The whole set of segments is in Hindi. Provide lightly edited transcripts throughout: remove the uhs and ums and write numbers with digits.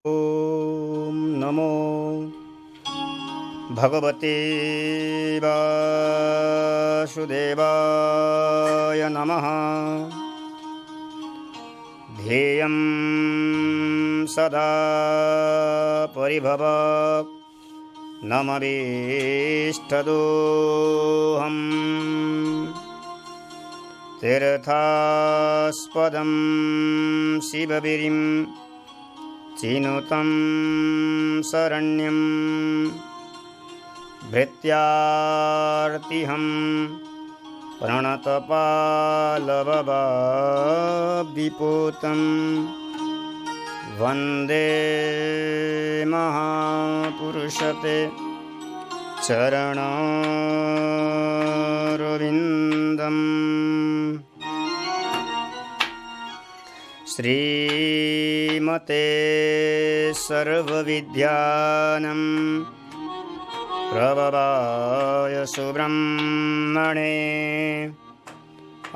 ॐ नमो भगवते वासुदेवाय नमः। ध्येयं सदा परिभवग्नमभीष्टदोहम्। तीर्थास्पदं शिवगिरिं चिनुतं शरण्यं। भृत्यार्तिहं प्रणतपालभवाब्धिपूतं। वन्दे महापुरुषते चरणारविन्दम्। श्रीमते सर्वविद्यानां प्रभवाय सुब्रह्मणे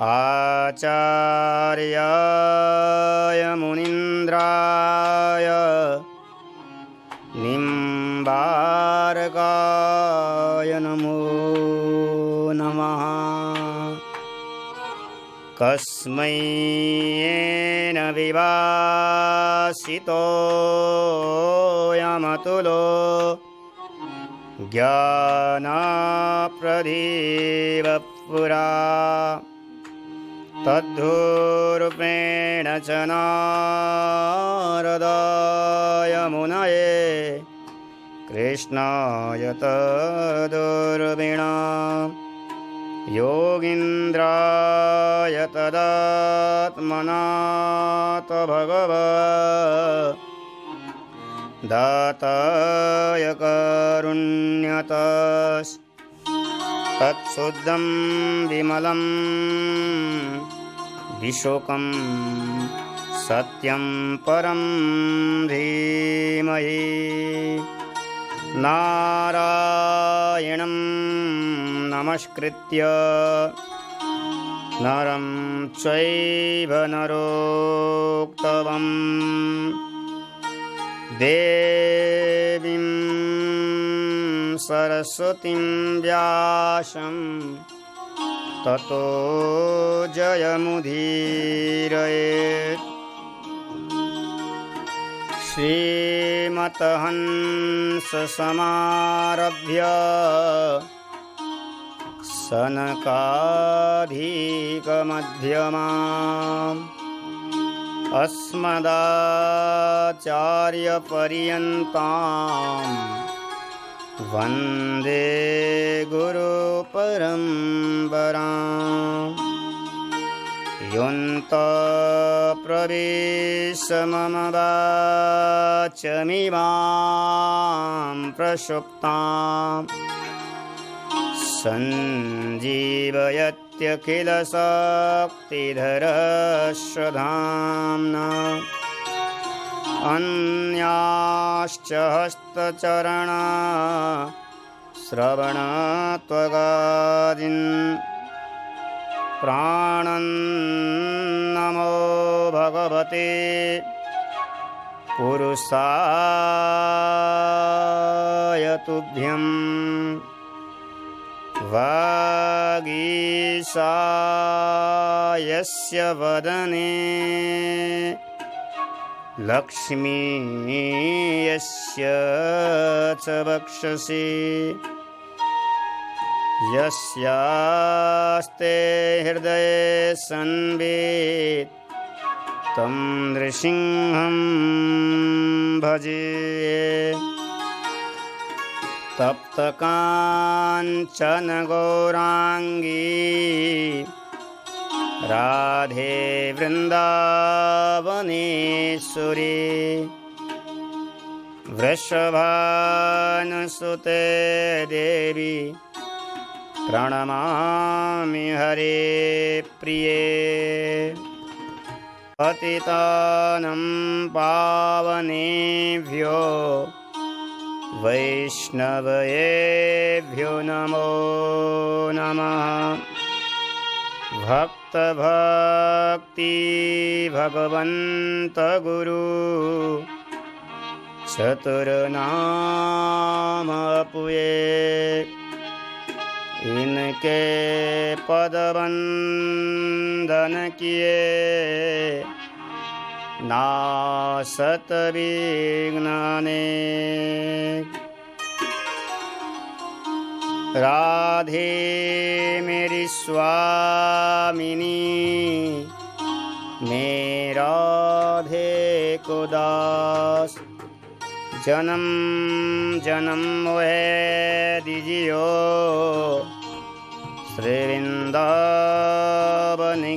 आचार्याय मुनीन्द्राय निम्बार्काय नमो नमः। कस्मै येन विभासितोऽयमतुलो ज्ञानप्रदीप पुरा। तद्धूर्पेण च नारदाय मुनये कृष्णाय तदुर्विणा। योगीन्द्राय तदात्मना दाताय कारुण्यतस्तत्शुद्धं विमलं विशोकं सत्यं परं धीमहि। नारायणं नमस्कृत्य नरं चैव नरोत्तमं। देवीं सरस्वतीं व्यासं ततो जयमुदीरयेत्। श्रीमतहंससमारभ्य सनकाधिकमध्यमाम् अस्मदाचार्यपर्यन्तां वन्दे गुरुपरम्पराम्। योऽन्तःप्रविश्य मम वाचमिमां प्रसुप्ताम् सञ्जीवयत्यखिलशक्तिधरस्वधाम्ना। अन्याश्च हस्तचरणा श्रवणत्वगादीन् प्राणन्नमो भगवते पुरुषाय तुभ्यम्। वागीशायस्य वदने लक्ष्मीयस्य च वक्षसि। यस्यास्ते हृदये संवित् तं नृसिंहं भजे। तप्तकाञ्चन गौराङ्गी राधे वृन्दावनेश्वरी। वृषभानुसुते देवी प्रणमामि हरे प्रिये। पतितानं पावनेभ्यो वैष्णवेभ्यो नमो नमः। भक्तभक्ति भगवन्त गुरु चतुर नाम अपुए इनके पद वंदन किए नासत विघ्न अनेक। राधे मेरी स्वामिनी मैं राधे को दास जन्म जन्म वह दीजियो श्री वृंदावन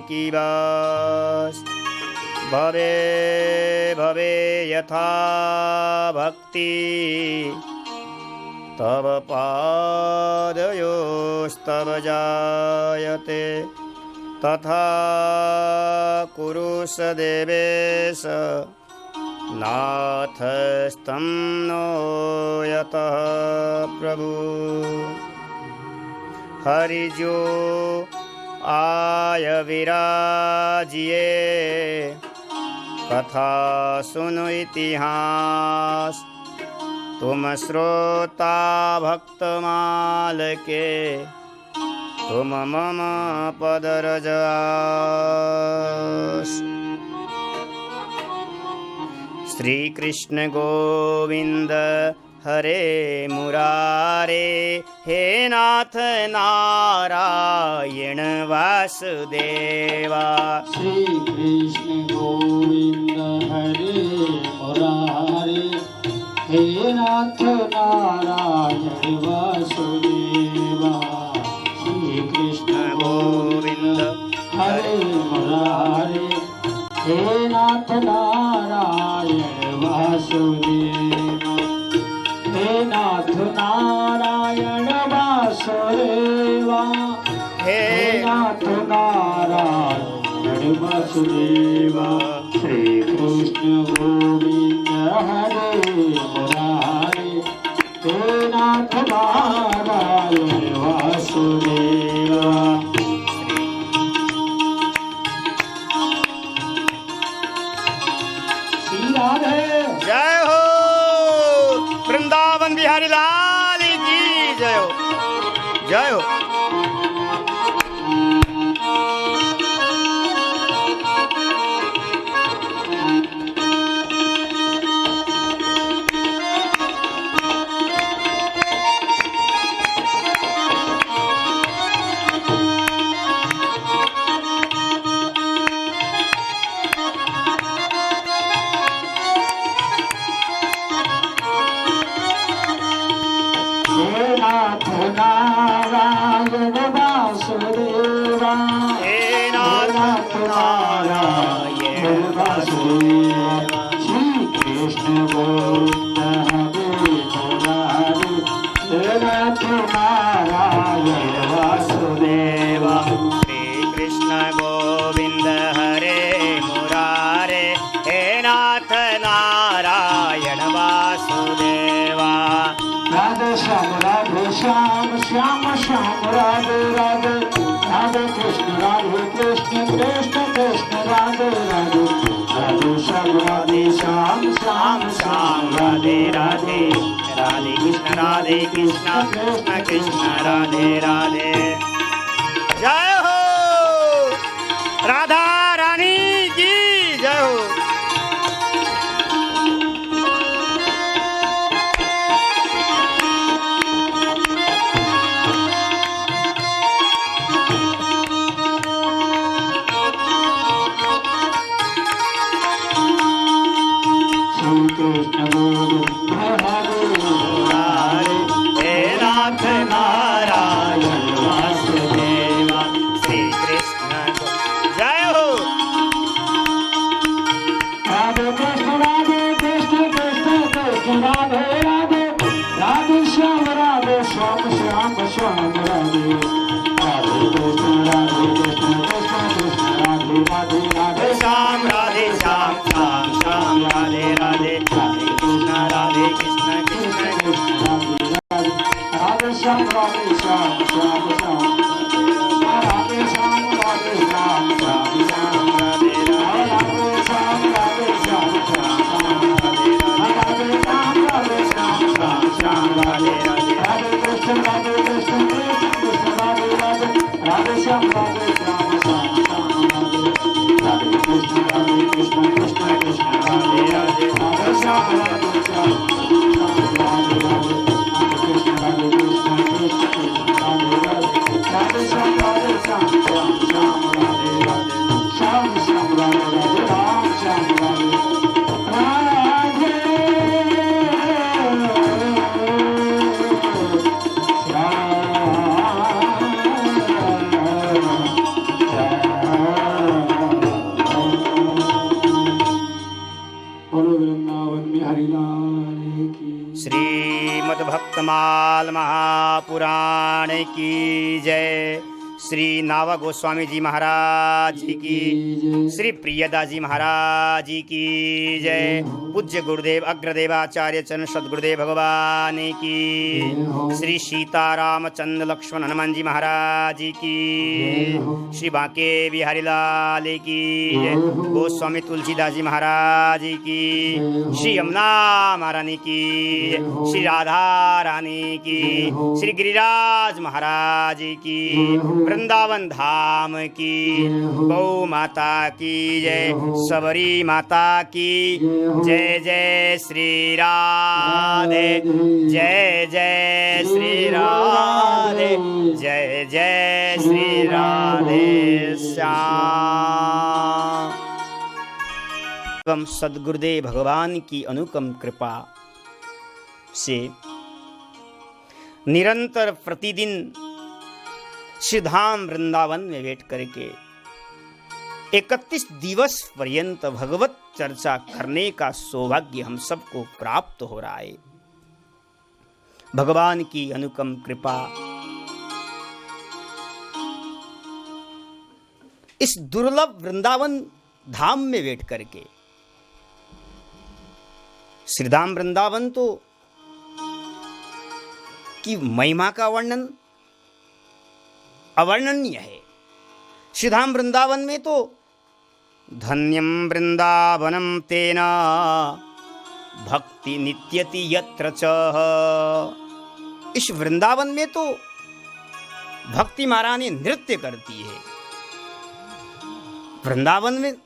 की बास। भवे भवे यथा भक्ति तव पादयोस्तव जायते तथा कुरु सदेवेश नाथस्तं नो यतः प्रभु। हरि जो आय विराजिए कथा सुनो इतिहास तुम श्रोता भक्तमाल के तुम मम पदरजास। श्री कृष्ण गोविंद हरे मुरारे हे नाथ नारायण वासुदेवा। श्री कृष्ण गोविंद हरे मुरारे हे नाथ नारायण वासुदेवा। श्री कृष्ण गोविंद हरे मुरारे हे नाथ नारायण वासुदेवा। हे नाथ नारायण वासुदेवा। हे नाथ नारायण वासुदेवा। श्री कृष्ण गोविंद हरे मुरारे हे नाथ नारायण वासुदेवा। श्री राधे जय हो वृंदावन बिहारी लाल की जय हो जय हो। नाथ नारायण वासुदेवा। हे नाथ नारायण वासुदेवा। श्री कृष्ण गोविंद हरे मुरारे हे नाथ नारायण वासुदेवा। श्री कृष्ण गोविंद हरे मुरारे हे नाथ नारायण वासुदेवा। राधे श्याम श्याम श्याम श्याम राधे राधे। राधे कृष्ण कृष्ण कृष्ण राधे राधे। राधे श्याम श्याम श्याम राधे राधे राधे कृष्ण कृष्ण कृष्ण राधे राधे। जय हो राधा रानी की जय हो। कृष्ण गोविंद हरे मुरारे हे नाथ नारायण वासुदेवा। श्रीमद्भक्तमाल महापुराण की जय। श्री नावा गोस्वामी जी महाराज जी की, श्री प्रियदास जी महाराज जी की जय। पूज्य गुरुदेव अग्रदेवाचार्य चरण सदगुरुदेव भगवान की, श्री सीतारामचंद्र लक्ष्मण हनुमान जी महाराज जी की, श्री बांके बिहारी लाल की जय। गोस्वामी तुलसीदास जी महाराज जी की, श्री यमुना महारानी की, श्री राधा रानी की, श्री गिरिराज महाराज की, वृंदावन धाम की, गौ माता की जय, सबरी माता की जय। जय श्री राधे, जय जय श्री राधे, जय जय श्री राधे श्याम। एवं सद्गुरुदेव भगवान की अनुपम कृपा से निरंतर प्रतिदिन श्रीधाम वृंदावन में बैठ करके 31 दिवस पर्यंत भगवत चर्चा करने का सौभाग्य हम सबको प्राप्त हो रहा है। भगवान की अनुपम कृपा। इस दुर्लभ वृंदावन धाम में बैठ करके, श्रीधाम वृंदावन तो की महिमा का वर्णन अवर्णनीय है। श्रीधाम वृंदावन में तो धन्यम वृंदावनम तेना भक्ति नित्यति यत्र च। इस वृंदावन में तो भक्ति महारानी नृत्य करती है। वृंदावन में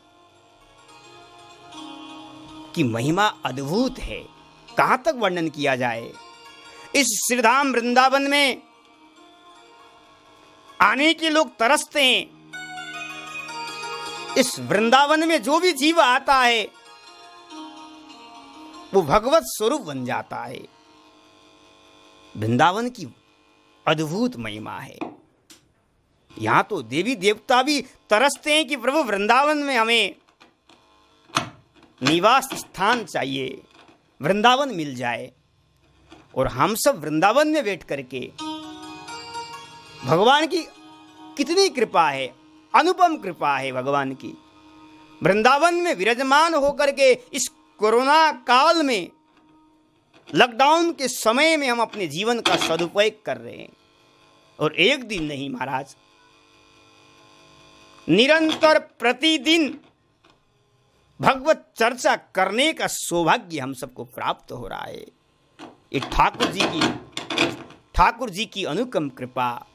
की महिमा अद्भुत है, कहां तक वर्णन किया जाए। इस श्रीधाम वृंदावन में आने के लोग तरसते हैं। इस वृंदावन में जो भी जीव आता है वो भगवत स्वरूप बन जाता है। वृंदावन की अद्भुत महिमा है। यहां तो देवी देवता भी तरसते हैं कि प्रभु वृंदावन में हमें निवास स्थान चाहिए, वृंदावन मिल जाए। और हम सब वृंदावन में बैठ करके भगवान की कितनी कृपा है, अनुपम कृपा है भगवान की। वृंदावन में विराजमान होकर के इस कोरोना काल में, लॉकडाउन के समय में हम अपने जीवन का सदुपयोग कर रहे हैं। और एक दिन नहीं महाराज, निरंतर प्रतिदिन भगवत चर्चा करने का सौभाग्य हम सबको प्राप्त हो रहा है। ये ठाकुर जी की अनुपम कृपा,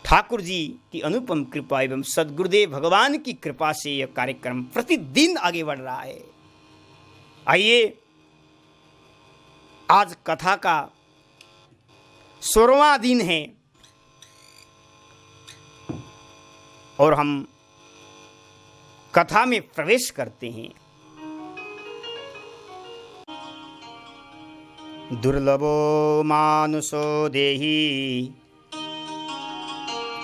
ठाकुर जी की अनुपम कृपा एवं सद्गुरुदेव भगवान की कृपा से यह कार्यक्रम प्रतिदिन आगे बढ़ रहा है। आइए, आज कथा का 16वां दिन है और हम कथा में प्रवेश करते हैं। दुर्लभो मानुषो देही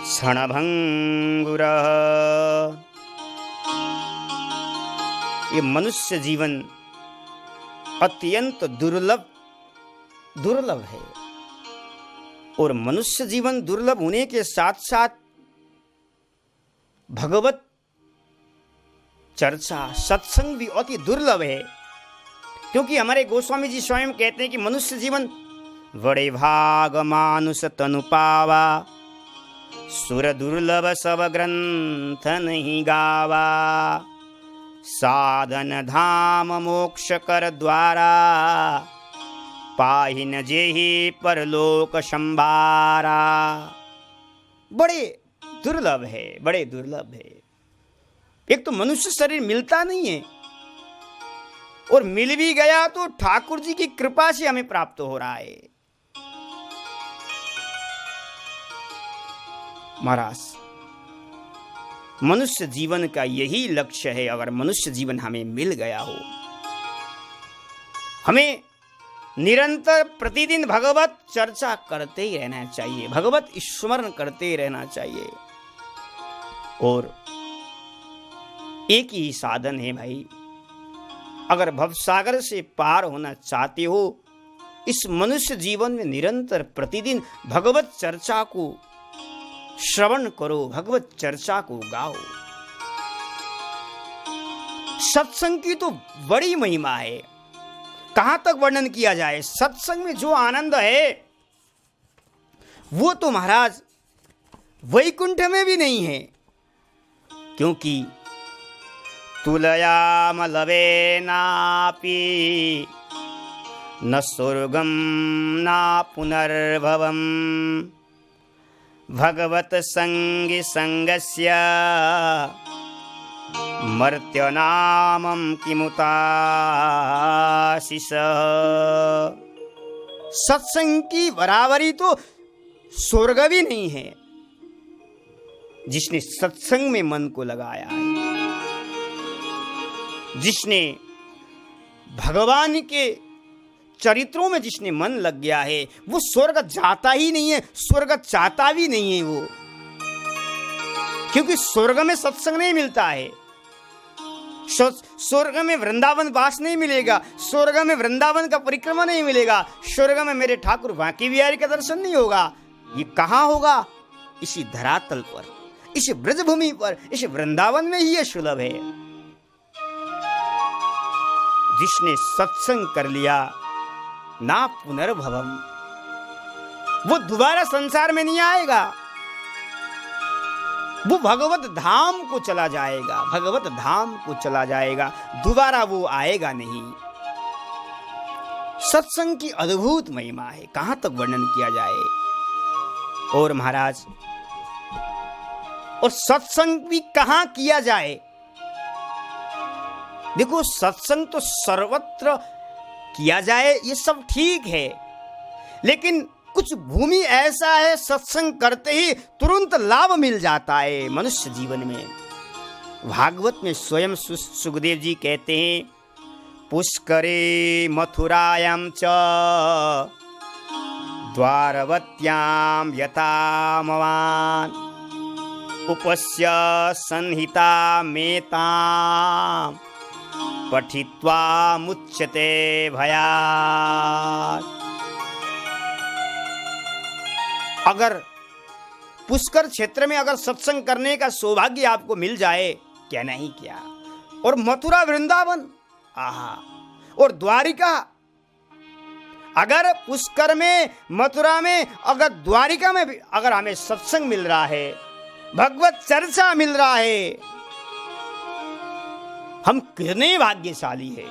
क्षणभंगुरः। ये मनुष्य जीवन अत्यंत दुर्लभ है। और मनुष्य जीवन दुर्लभ होने के साथ साथ भगवत चर्चा सत्संग भी अति दुर्लभ है। क्योंकि हमारे गोस्वामी जी स्वयं कहते हैं कि मनुष्य जीवन बड़े भाग मानुष तनु पावा, सुर दुर्लभ सब ग्रंथ नहीं गावा, साधन धाम मोक्ष कर द्वारा, पाहि न जेहि परलोक संभारा। बड़े दुर्लभ है, बड़े दुर्लभ है। एक तो मनुष्य शरीर मिलता नहीं है और मिल भी गया तो ठाकुर जी की कृपा से हमें प्राप्त हो रहा है। महाराज, मनुष्य जीवन का यही लक्ष्य है। अगर मनुष्य जीवन हमें मिल गया हो, हमें निरंतर प्रतिदिन भगवत चर्चा करते ही रहना चाहिए, भगवत स्मरण करते ही रहना चाहिए। और एक ही साधन है भाई, अगर भवसागर से पार होना चाहते हो, इस मनुष्य जीवन में निरंतर प्रतिदिन भगवत चर्चा को श्रवण करो, भगवत चर्चा को गाओ। सत्संग की तो बड़ी महिमा है, कहां तक वर्णन किया जाए। सत्संग में जो आनंद है वो तो महाराज वैकुंठ में भी नहीं है, क्योंकि तुलयाम लवे नापि न स्वर्गम ना पुनर्भवम भगवत संगी संगस्य मर्त्यनामं किमुताशिष। सत्संग की बराबरी तो स्वर्ग भी नहीं है। जिसने सत्संग में मन को लगाया है, जिसने भगवान के चरित्रों में जिसने मन लग गया है, वो स्वर्ग जाता ही नहीं है, स्वर्ग चाहता भी नहीं है वो, क्योंकि स्वर्ग में सत्संग नहीं मिलता है। स्वर्ग में वृंदावन वास नहीं मिलेगा, स्वर्ग में वृंदावन का परिक्रमा नहीं मिलेगा, स्वर्ग में मेरे ठाकुर बांके बिहारी का दर्शन नहीं होगा। ये कहां होगा? इसी धरातल पर, इस ब्रजभूमि पर, इस वृंदावन में ही ये सुलभ है। जिसने सत्संग कर लिया ना पुनर्भवम, वो दोबारा संसार में नहीं आएगा, वो भगवत धाम को चला जाएगा, भगवत धाम को चला जाएगा, दोबारा वो आएगा नहीं। सत्संग की अद्भुत महिमा है, कहां तक वर्णन किया जाए। और महाराज, और सत्संग भी कहां किया जाए? देखो, सत्संग तो सर्वत्र किया जाए ये सब ठीक है, लेकिन कुछ भूमि ऐसा है सत्संग करते ही तुरंत लाभ मिल जाता है मनुष्य जीवन में। भागवत में स्वयं सुखदेव जी कहते हैं, पुष्करे मथुरायां च द्वारवत्यां यतामवान् उपस्य संहिता मेतां पठित्वा मुच्यते भयात्। अगर पुष्कर क्षेत्र में अगर सत्संग करने का सौभाग्य आपको मिल जाए, क्या नहीं क्या, और मथुरा वृंदावन, आहा, और द्वारिका, अगर पुष्कर में, मथुरा में, अगर द्वारिका में भी अगर हमें सत्संग मिल रहा है, भगवत चर्चा मिल रहा है, हम कितने भाग्यशाली है।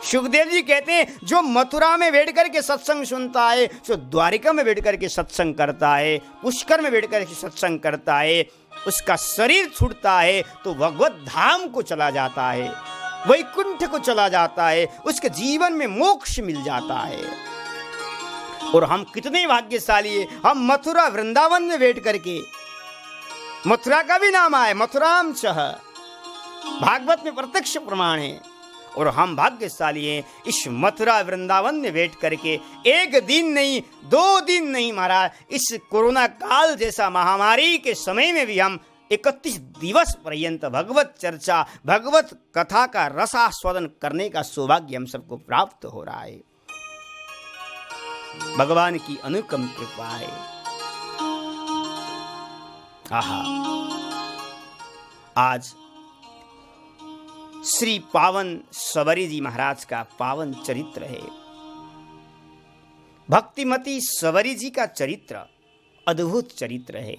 सुखदेव जी कहते हैं, जो मथुरा में बैठ करके सत्संग सुनता है, जो द्वारिका में बैठ करके सत्संग करता है, पुष्कर में बैठ करके सत्संग करता है, उसका शरीर छूटता है तो भगवत धाम को चला जाता है, वैकुंठ को चला जाता है, उसके जीवन में मोक्ष मिल जाता है। और हम कितने भाग्यशाली है, हम मथुरा वृंदावन में बैठ करके, मथुरा का भी नाम आए, मथुराम चह, भागवत में प्रत्यक्ष प्रमाण है। और हम भाग्यशाली हैं, इस मथुरा वृंदावन में बैठ करके एक दिन नहीं, 2 दिन नहीं महाराज, इस कोरोना काल जैसा महामारी के समय में भी हम 31 दिवस पर्यंत भगवत चर्चा, भगवत कथा का रसास्वादन करने का सौभाग्य हम सबको प्राप्त हो रहा है। भगवान की अनुकम कृपा है। आहा, आज श्री पावन सबरी जी महाराज का पावन चरित्र है। भक्तिमती सबरी जी का चरित्र अद्भुत चरित्र है।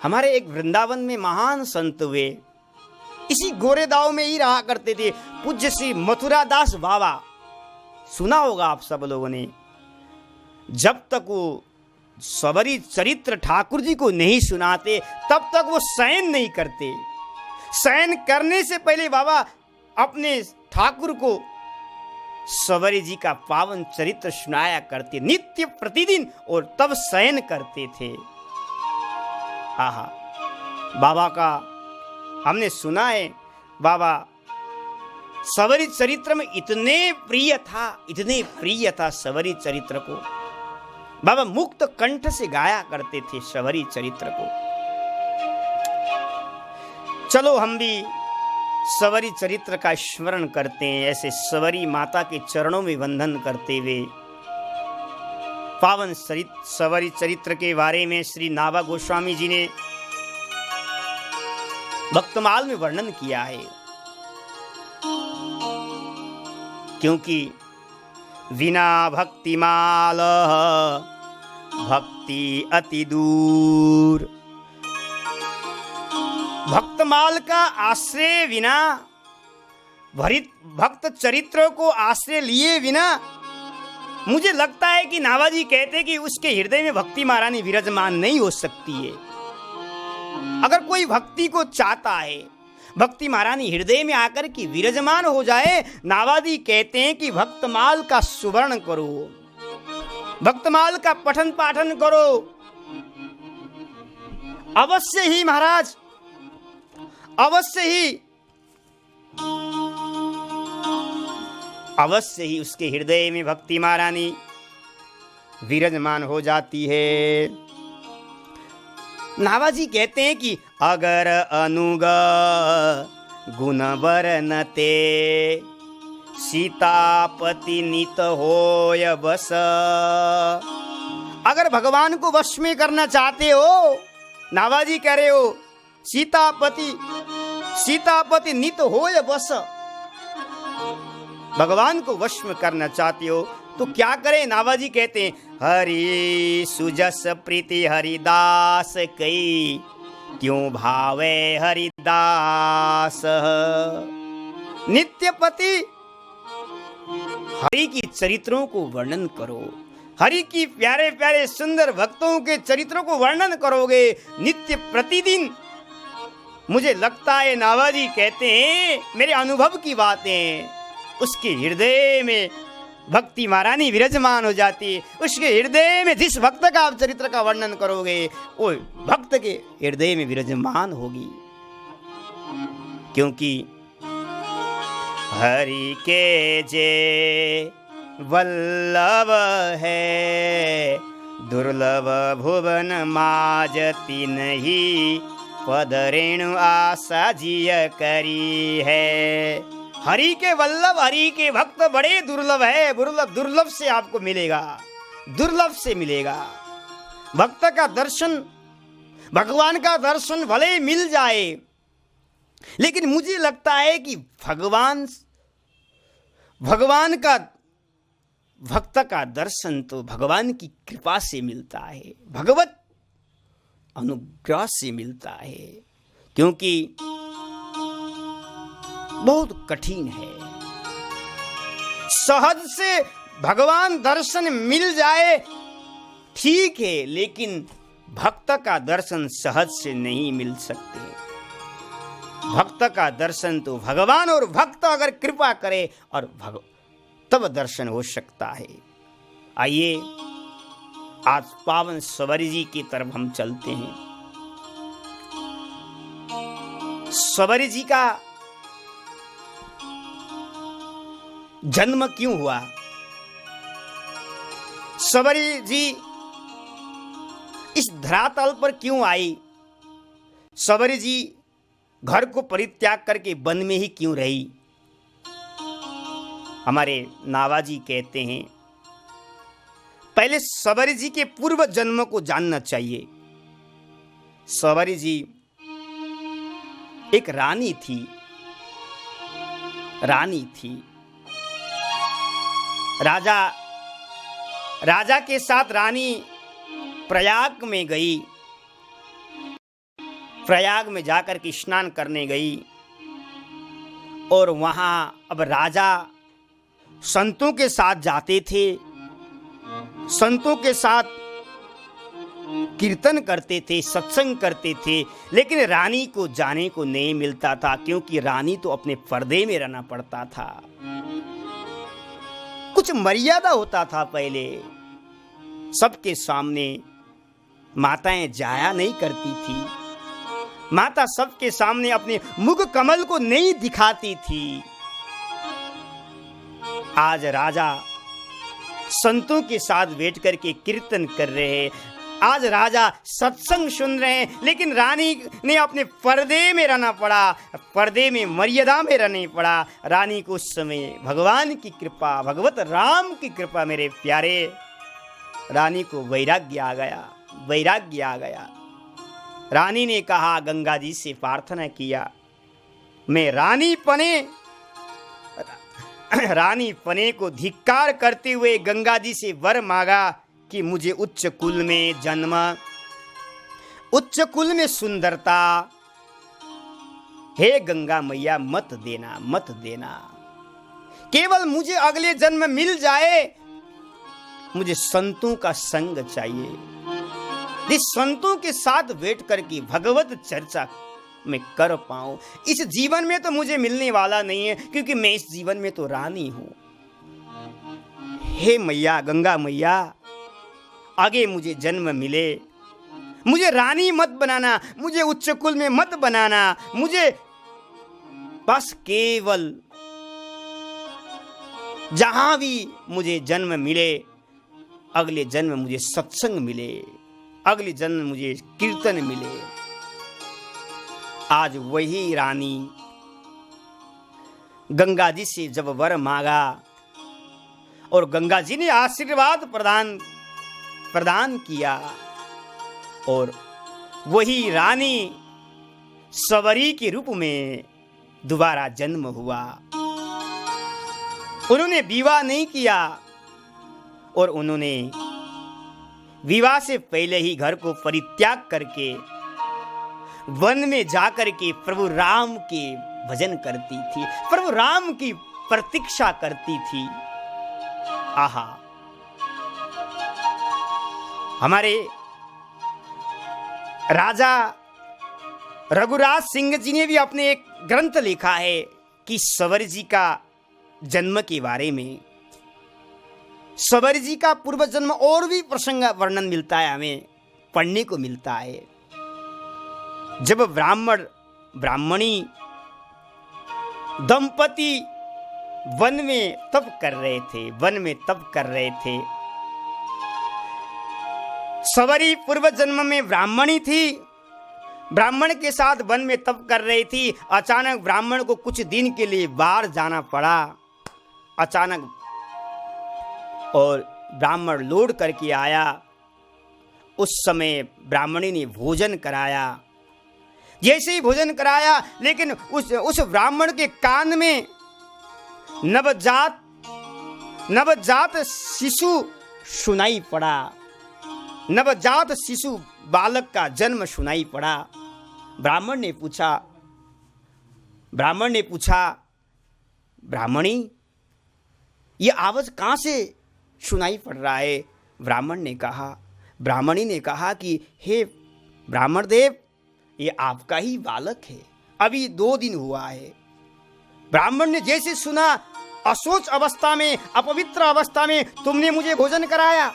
हमारे एक वृंदावन में महान संत हुए, इसी गोरेदाव में ही रहा करते थे, पूज्य श्री मथुरा दास बाबा, सुना होगा आप सब लोगों ने। जब तक वो सबरी चरित्र ठाकुर जी को नहीं सुनाते, तब तक वो शयन नहीं करते। शयन करने से पहले बाबा अपने ठाकुर को सवरी जी का पावन चरित्र सुनाया करते नित्य प्रतिदिन, और तब शयन करते थे। आहा, बाबा का हमने सुना है, बाबा सवरी चरित्र में इतने प्रिय था सवरी चरित्र को। बाबा मुक्त कंठ से गाया करते थे सवरी चरित्र को। चलो हम भी सवरी चरित्र का स्मरण करते हैं, ऐसे सवरी माता के चरणों में वंदन करते हुए। पावन सवरी चरित्र के बारे में श्री नाभा गोस्वामी जी ने भक्तमाल में वर्णन किया है, क्योंकि विना भक्तिमाल भक्ति अति दूर। भक्तमाल का आश्रय बिना, भक्त चरित्रों को आश्रय लिए बिना, मुझे लगता है कि नाभाजी कहते कि उसके हृदय में भक्ति महारानी विराजमान नहीं हो सकती है। अगर कोई भक्ति को चाहता है, भक्ति महारानी हृदय में आकर के विराजमान हो जाए, नाभाजी कहते हैं कि भक्तमाल का सुवर्ण करो, भक्तमाल का पठन पाठन करो। अवश्य ही महाराज, अवश्य ही उसके हृदय में भक्ति महारानी विराजमान हो जाती है। नाभाजी कहते हैं कि अगर अनुग गुण वर्णते सीतापति नित होय बस। अगर भगवान को वश में करना चाहते हो, नाभाजी कह रहे हो, सीतापति नित होय बस, भगवान को वश में करना चाहते हो तो क्या करें? नाभाजी कहते हैं, हरि सुजस प्रीति हरिदास कई, क्यों भावे हरिदास। नित्यपति हरि की चरित्रों को वर्णन करो, हरि की प्यारे प्यारे सुंदर भक्तों के चरित्रों को वर्णन करोगे नित्य प्रतिदिन। मुझे लगता है नाभाजी कहते हैं, मेरे अनुभव की बातें, उसके हृदय में भक्ति महारानी विराजमान हो जाती है। उसके हृदय में जिस भक्त का आप चरित्र का वर्णन करोगे, वो भक्त के हृदय में विराजमान होगी, क्योंकि हरि के जे वल्लभ है, दुर्लभ भुवन माजती नहीं, पद रेणु आशा जिय करी है। हरि के वल्लभ, हरि के भक्त बड़े दुर्लभ है, दुर्लभ से आपको मिलेगा, दुर्लभ से मिलेगा। भक्त का दर्शन, भगवान का दर्शन भले मिल जाए, लेकिन मुझे लगता है कि भगवान का भक्त का दर्शन तो भगवान की कृपा से मिलता है, भगवत अनुग्रह से मिलता है, क्योंकि बहुत कठिन है। सहज से भगवान दर्शन मिल जाए ठीक है, लेकिन भक्त का दर्शन सहज से नहीं मिल सकते। भक्त का दर्शन तो भगवान और भक्त अगर कृपा करे और तब दर्शन हो सकता है। आइए आज पावन सवरी जी की तरफ हम चलते हैं। सवरी जी का जन्म क्यों हुआ? सवरी जी इस धरातल पर क्यों आई? सवरी जी घर को परित्याग करके वन में ही क्यों रही? हमारे नाभाजी कहते हैं, पहले सवरी जी के पूर्व जन्म को जानना चाहिए। सवरी जी एक रानी थी। राजा के साथ रानी प्रयाग में गई। प्रयाग में जाकर के स्नान करने गई और वहां अब राजा संतों के साथ जाते थे, संतों के साथ कीर्तन करते थे, सत्संग करते थे, लेकिन रानी को जाने को नहीं मिलता था, क्योंकि रानी तो अपने पर्दे में रहना पड़ता था। कुछ मर्यादा होता था पहले, सबके सामने माताएं जाया नहीं करती थी, माता सबके सामने अपने मुख कमल को नहीं दिखाती थी। आज राजा संतों के साथ बैठ करके कीर्तन कर रहे हैं, आज राजा सत्संग सुन रहे हैं, लेकिन रानी ने अपने पर्दे में रहना पड़ा, पर्दे में मर्यादा में रहना पड़ा। रानी को उस समय भगवान की कृपा, भगवत राम की कृपा, मेरे प्यारे, रानी को वैराग्य आ गया, वैराग्य आ गया। रानी ने कहा, गंगा जी से प्रार्थना किया, मैं रानी पने को धिक्कार करते हुए गंगा जी से वर मांगा कि मुझे उच्च कुल में जन्म, उच्च कुल में सुंदरता, हे गंगा मैया मत देना, मत देना। केवल मुझे अगले जन्म मिल जाए, मुझे संतों का संग चाहिए, जिस संतों के साथ बैठ करके भगवत चर्चा मैं कर पाऊं। इस जीवन में तो मुझे मिलने वाला नहीं है, क्योंकि मैं इस जीवन में तो रानी हूं। हे मैया, गंगा मैया, आगे मुझे जन्म मिले, मुझे रानी मत बनाना, मुझे उच्च कुल में मत बनाना, मुझे बस केवल जहां भी मुझे जन्म मिले, अगले जन्म मुझे सत्संग मिले, अगले जन्म मुझे कीर्तन मिले। आज वही रानी गंगा जी से जब वर मांगा और गंगा जी ने आशीर्वाद प्रदान किया, और वही रानी सवरी के रूप में दोबारा जन्म हुआ। उन्होंने विवाह नहीं किया, और उन्होंने विवाह से पहले ही घर को परित्याग करके वन में जाकर के प्रभु राम के भजन करती थी, प्रभु राम की प्रतीक्षा करती थी। आहा, हमारे राजा रघुराज सिंह जी ने भी अपने एक ग्रंथ लिखा है कि सवर जी का जन्म के बारे में। सवर जी का पूर्व जन्म और भी प्रसंग वर्णन मिलता है, हमें पढ़ने को मिलता है। जब ब्राह्मणी दंपति वन में तप कर रहे थे, सवरी पूर्व जन्म में ब्राह्मणी थी, ब्राह्मण के साथ वन में तप कर रही थी। अचानक ब्राह्मण को कुछ दिन के लिए बाहर जाना पड़ा, अचानक, और ब्राह्मण लौट करके आया। उस समय ब्राह्मणी ने भोजन कराया, जैसे ही भोजन कराया, लेकिन उस ब्राह्मण के कान में नवजात शिशु सुनाई पड़ा, नवजात शिशु बालक का जन्म सुनाई पड़ा। ब्राह्मण ने पूछा, ब्राह्मणी, ये आवाज कहां से सुनाई पड़ रहा है? ब्राह्मणी ने कहा कि हे ब्राह्मण देव, ये आपका ही बालक है, अभी 2 दिन हुआ है। ब्राह्मण ने जैसे सुना, असोच अवस्था में, अपवित्र अवस्था में तुमने मुझे भोजन कराया,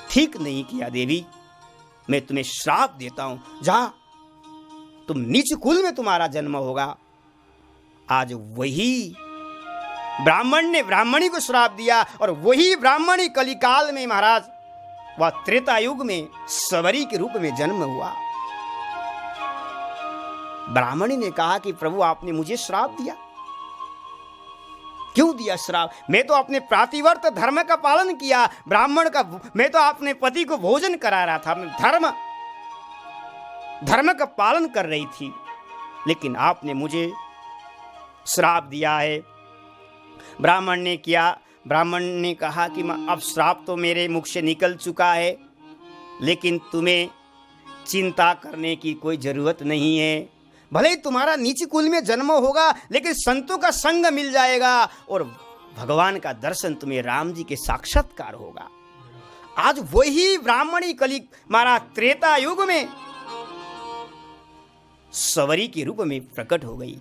ठीक नहीं किया देवी, मैं तुम्हें श्राप देता हूं, जा, तुम नीच कुल में तुम्हारा जन्म होगा। आज वही ब्राह्मण ने ब्राह्मणी को श्राप दिया, और वही ब्राह्मणी कलिकाल में महाराज, वह त्रेता युग में सवरी के रूप में जन्म हुआ। ब्राह्मणी ने कहा कि प्रभु, आपने मुझे श्राप दिया, क्यों दिया श्राप? मैं तो अपने प्रातिवर्त धर्म का पालन किया, मैं तो अपने पति को भोजन करा रहा था, मैं धर्म का पालन कर रही थी, लेकिन आपने मुझे श्राप दिया है। ब्राह्मण ने कहा कि अब श्राप तो मेरे मुख से निकल चुका है, लेकिन तुम्हें चिंता करने की कोई जरूरत नहीं है। भले ही तुम्हारा नीच कुल में जन्म होगा, लेकिन संतों का संग मिल जाएगा, और भगवान का दर्शन तुम्हें राम जी के साक्षात्कार होगा। आज वही ब्राह्मणी कली महाराज त्रेता युग में सवरी के रूप में प्रकट हो गई,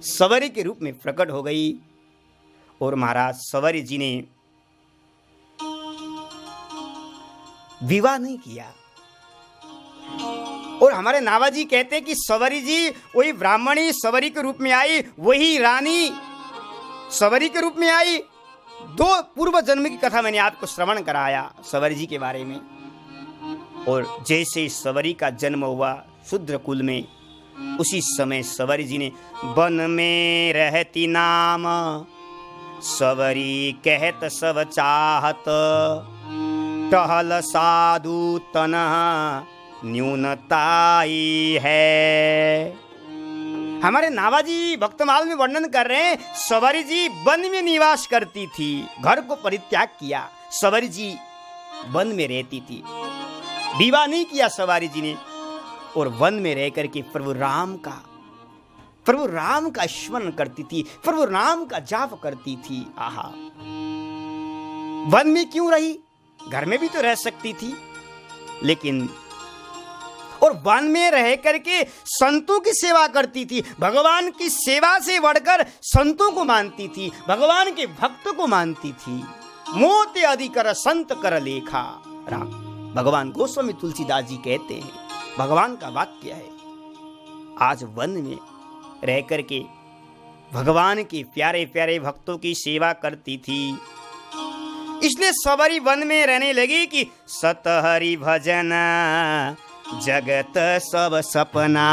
सवरी के रूप में प्रकट हो गई। और महाराज सवरी जी ने विवाह नहीं किया। और हमारे नावाजी कहते हैं कि सवरी जी वही ब्राह्मणी सवरी के रूप में आई, वही रानी सवरी के रूप में आई। 2 पूर्व जन्म की कथा मैंने आपको श्रवण कराया सवरी जी के बारे में। और जैसे सवरी का जन्म हुआ शूद्र कुल में, उसी समय सवरी जी ने वन में रहती नाम सवरी कहत सब चाहत, टहल साधु तनः न्यूनताई है। हमारे नावाजी भक्तमाल में वर्णन कर रहे हैं, सवरी जी वन में निवास करती थी, घर को परित्याग किया, सवरी जी वन में रहती थी, विवाह नहीं किया सवारी जी ने। और वन में रह करके प्रभु राम का स्मरण करती थी, प्रभु राम का जाप करती थी। आहा, वन में क्यों रही, घर में भी तो रह सकती थी, लेकिन और वन में रह करके संतों की सेवा करती थी। भगवान की सेवा से बढ़कर संतों को मानती थी, भगवान के भक्त को मानती थी। मोते अधिकर संत कर लेखा राम, भगवान गोस्वामी तुलसीदास जी कहते हैं, भगवान का वाक्य है। आज वन में रह करके भगवान के प्यारे प्यारे भक्तों की सेवा करती थी। इसलिए सवरी वन में रहने लगी कि सतहरि भजन जगत सब सपना।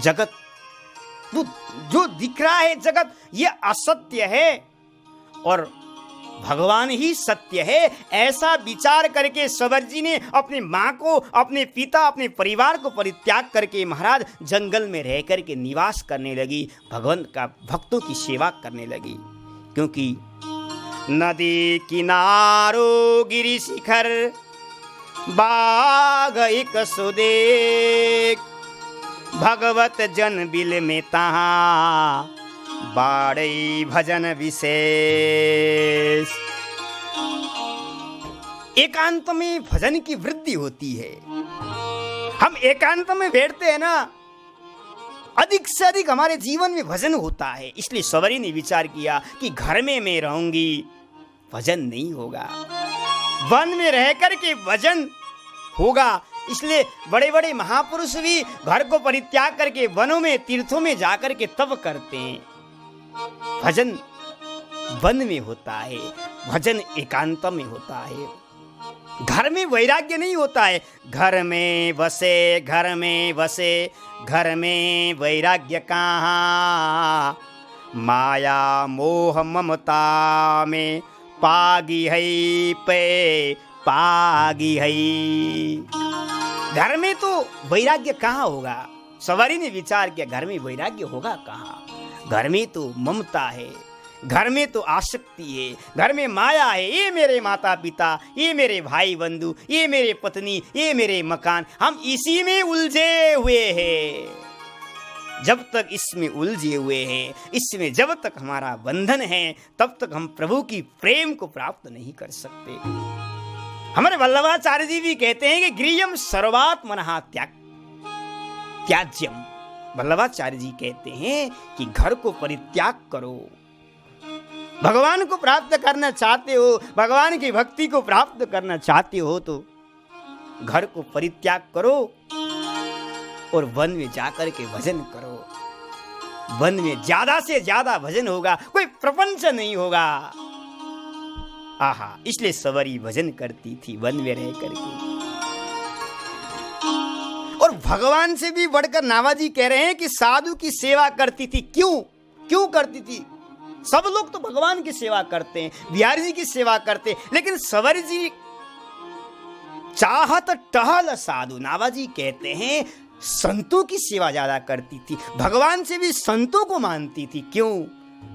जगत जो दिख रहा है जगत ये असत्य है और भगवान ही सत्य है, ऐसा विचार करके सवर जी ने अपनी माँ को, अपने पिता, अपने परिवार को परित्याग करके महाराज जंगल में रह करके निवास करने लगी, भगवान का भक्तों की सेवा करने लगी। क्योंकि नदी किनारो गिरि शिखर बाग एक सुदेख, भगवत जन बिल में तहाँ बाड़ई भजन विशेष। एकांत में भजन की वृद्धि होती है। हम एकांत में बैठते हैं ना, अधिक से अधिक हमारे जीवन में भजन होता है। इसलिए सवरी ने विचार किया कि घर में मैं रहूंगी, भजन नहीं होगा, वन में रह करके भजन होगा। इसलिए बड़े बड़े महापुरुष भी घर को परित्याग करके वनों में, तीर्थों में जाकर के तप करते हैं। भजन वन में होता है, भजन एकांत में होता है, घर में वैराग्य नहीं होता है। घर में बसे, घर में बसे, घर में वैराग्य कहाँ, माया मोह ममता में पागी है पे पागी है। घर में तो वैराग्य कहाँ होगा, सवारी ने विचार किया, घर में वैराग्य होगा कहाँ। घर में तो ममता है, घर में तो आसक्ति है, घर में माया है। ये मेरे माता पिता, ये मेरे भाई बंधु, ये मेरे पत्नी, ये मेरे मकान, हम इसी में उलझे हुए हैं। जब तक इसमें उलझे हुए हैं, इसमें जब तक हमारा बंधन है, तब तक हम प्रभु की प्रेम को प्राप्त नहीं कर सकते। हमारे वल्लभाचार्य जी भी कहते हैं कि गृहम सर्वात्मनः त्याज्यम। वल्लभाचार्य जी कहते हैं कि घर को परित्याग करो। भगवान को प्राप्त करना चाहते हो, भगवान की भक्ति को प्राप्त करना चाहते हो तो घर को परित्याग करो और वन में जाकर के भजन करो। वन में ज्यादा से ज्यादा भजन होगा, कोई प्रपंच नहीं होगा। आहा, इसलिए सवरी भजन करती थी वन में रह करके। और भगवान से भी बढ़कर नावाजी कह रहे हैं कि साधु की सेवा करती थी। क्यों करती थी? सब लोग तो भगवान की सेवा करते हैं, बिहारी जी की सेवा करते हैं, लेकिन सवरी जी चाहत टहल साधु, नावाजी कहते हैं संतों की सेवा ज्यादा करती थी, भगवान से भी संतों को मानती थी। क्यों?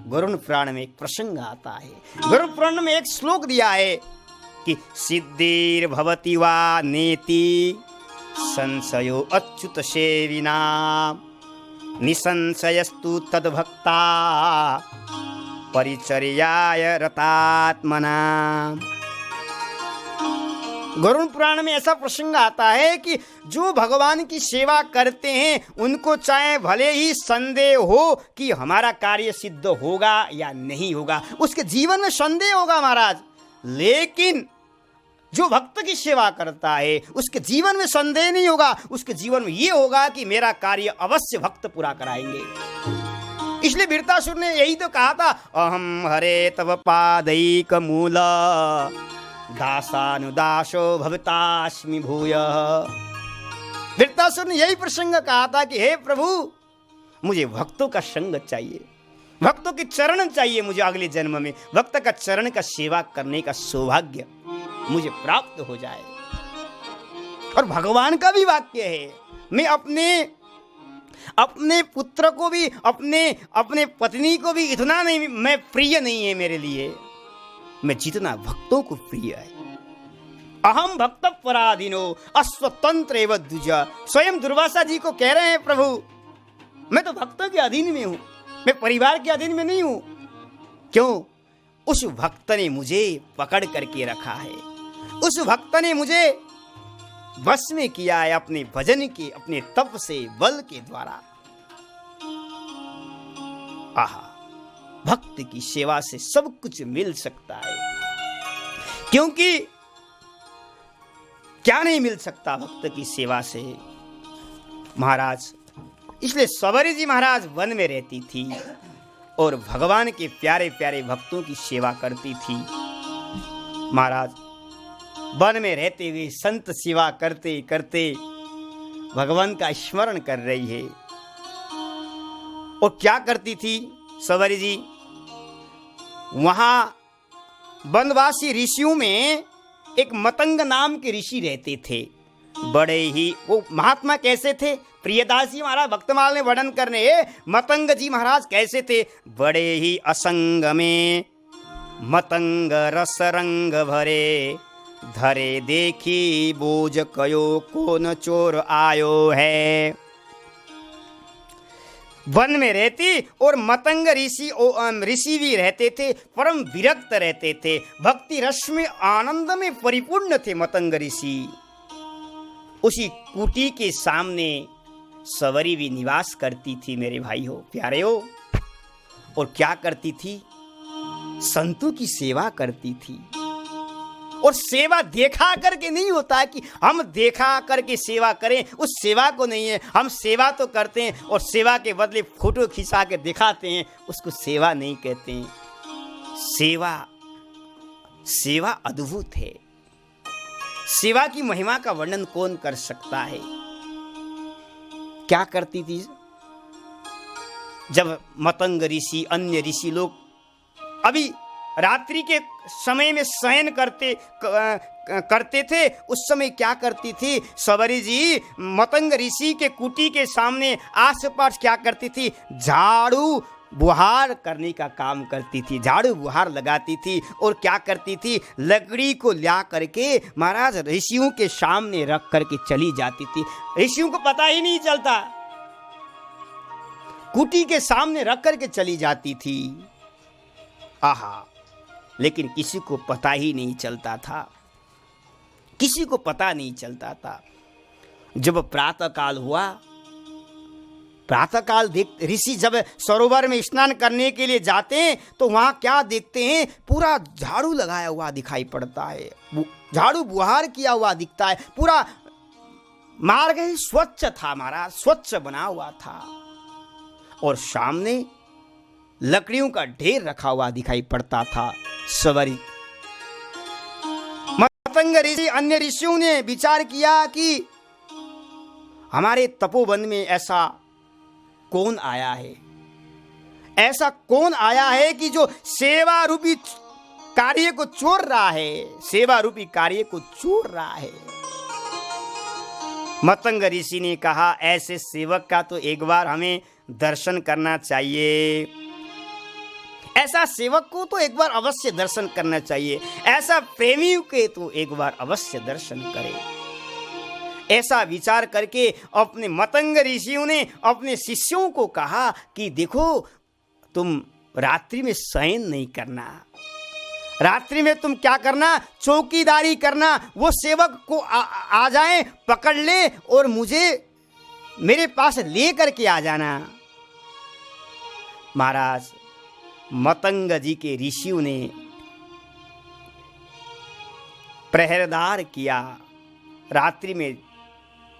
गरुड़ पुराण में एक प्रसंग आता है, गरुड़ पुराण में एक श्लोक दिया है कि सिद्धिर भवति वा नेति संशयो अच्युत सेविना निसंशयस्तु तद्भक्ता परिचर्याय रतात्मना। गरुड़ पुराण में ऐसा प्रसंग आता है कि जो भगवान की सेवा करते हैं उनको चाहे भले ही संदेह हो कि हमारा कार्य सिद्ध होगा या नहीं होगा, उसके जीवन में संदेह होगा महाराज, लेकिन जो भक्त की सेवा करता है उसके जीवन में संदेह नहीं होगा, उसके जीवन में ये होगा कि मेरा कार्य अवश्य भक्त पूरा कराएंगे। इसलिए वृत्तासुर ने यही तो कहा था, अहम हरे तव पादैक मूल दासानुदासो भवतास्मि भूयः। वृत्तासुर ने यही प्रसंग कहा था कि हे प्रभु, मुझे भक्तों का संग चाहिए, भक्तों के चरण चाहिए, मुझे अगले जन्म में भक्त का चरण का सेवा करने का सौभाग्य मुझे प्राप्त हो जाए। और भगवान का भी वाक्य है, मैं अपने पुत्र को भी, अपने पत्नी को भी इतना नहीं, मैं प्रिय नहीं है मेरे लिए मैं जितना भक्तों को प्रिय है। अहम भक्त पराधीनो अस्वतंत्र एवं द्विजा। स्वयं दुर्वासा जी को कह रहे हैं, प्रभु मैं तो भक्तों के अधीन में हूं, मैं परिवार के अधीन में नहीं हूं। क्यों? उस भक्त ने मुझे पकड़ करके रखा है, उस भक्त ने मुझे बस में किया है अपने भजन के, अपने तप से, बल के द्वारा। आहा, भक्त की सेवा से सब कुछ मिल सकता है, क्योंकि क्या नहीं मिल सकता भक्त की सेवा से महाराज। इसलिए सवरी जी महाराज वन में रहती थी और भगवान के प्यारे प्यारे भक्तों की सेवा करती थी। महाराज वन में रहते हुए संत सेवा करते करते भगवान का स्मरण कर रही है। और क्या करती थी सवरी जी? वहां वनवासी ऋषियों में एक मतंग नाम के ऋषि रहते थे। बड़े ही वो महात्मा कैसे थे? प्रियदास जी महाराज भक्तमाल ने वर्णन करने, मतंग जी महाराज कैसे थे? बड़े ही असंग में मतंग रस रंग भरे, धरे देखी बोझ कयो कौन चोर आयो है। वन में रहती और मतंग ऋषि भी रहते थे, परम विरक्त रहते थे, भक्ति रस में आनंद में परिपूर्ण थे मतंग ऋषि। उसी कुटी के सामने सवरी भी निवास करती थी मेरे भाई हो, प्यारे हो। और क्या करती थी? संतों की सेवा करती थी। और सेवा देखा करके नहीं होता है कि हम देखा करके सेवा करें, उस सेवा को नहीं है। हम सेवा तो करते हैं और सेवा के बदले फोटो खिंचा के दिखाते हैं, उसको सेवा नहीं कहते हैं। सेवा अद्भुत है। सेवा की महिमा का वर्णन कौन कर सकता है? क्या करती थी? जब मतंग ऋषि, अन्य ऋषि लोग अभी रात्रि के समय में शयन करते थे, उस समय क्या करती थी सवरी जी? मतंग ऋषि के कुटी के सामने आसपास क्या करती थी? झाड़ू बुहार करने का काम करती थी, झाड़ू बुहार लगाती थी। और क्या करती थी? लकड़ी को ला करके महाराज ऋषियों के सामने रख करके चली जाती थी। ऋषियों को पता ही नहीं चलता, कुटी के सामने रख करके चली जाती थी। आहा, लेकिन किसी को पता ही नहीं चलता था, किसी को पता नहीं चलता था। जब प्रातः काल हुआ, प्रातः काल ऋषि जब सरोवर में स्नान करने के लिए जाते हैं तो वहां क्या देखते हैं? पूरा झाड़ू लगाया हुआ दिखाई पड़ता है, झाड़ू बुहार किया हुआ दिखता है। पूरा मार्ग ही स्वच्छ था महाराज, स्वच्छ बना हुआ था। और सामने लकड़ियों का ढेर रखा हुआ दिखाई पड़ता था। सवरी मतंग ऋषि, अन्य ऋषियों ने विचार किया कि हमारे तपोवन में ऐसा कौन आया है, ऐसा कौन आया है कि जो सेवा रूपी कार्य को चोर रहा है, सेवा रूपी कार्य को चोर रहा है। मतंग ऋषि ने कहा, ऐसे सेवक का तो एक बार हमें दर्शन करना चाहिए, ऐसा सेवक को तो एक बार अवश्य दर्शन करना चाहिए, ऐसा प्रेमी के तो एक बार अवश्य दर्शन करें। ऐसा विचार करके अपने मतंग ऋषियों ने अपने शिष्यों को कहा कि देखो, तुम रात्रि में शयन नहीं करना, रात्रि में तुम क्या करना, चौकीदारी करना। वो सेवक को आ जाए, पकड़ ले और मुझे मेरे पास ले करके आ जाना। महाराज मतंग जी के ऋषियों ने प्रहरदार किया, रात्रि में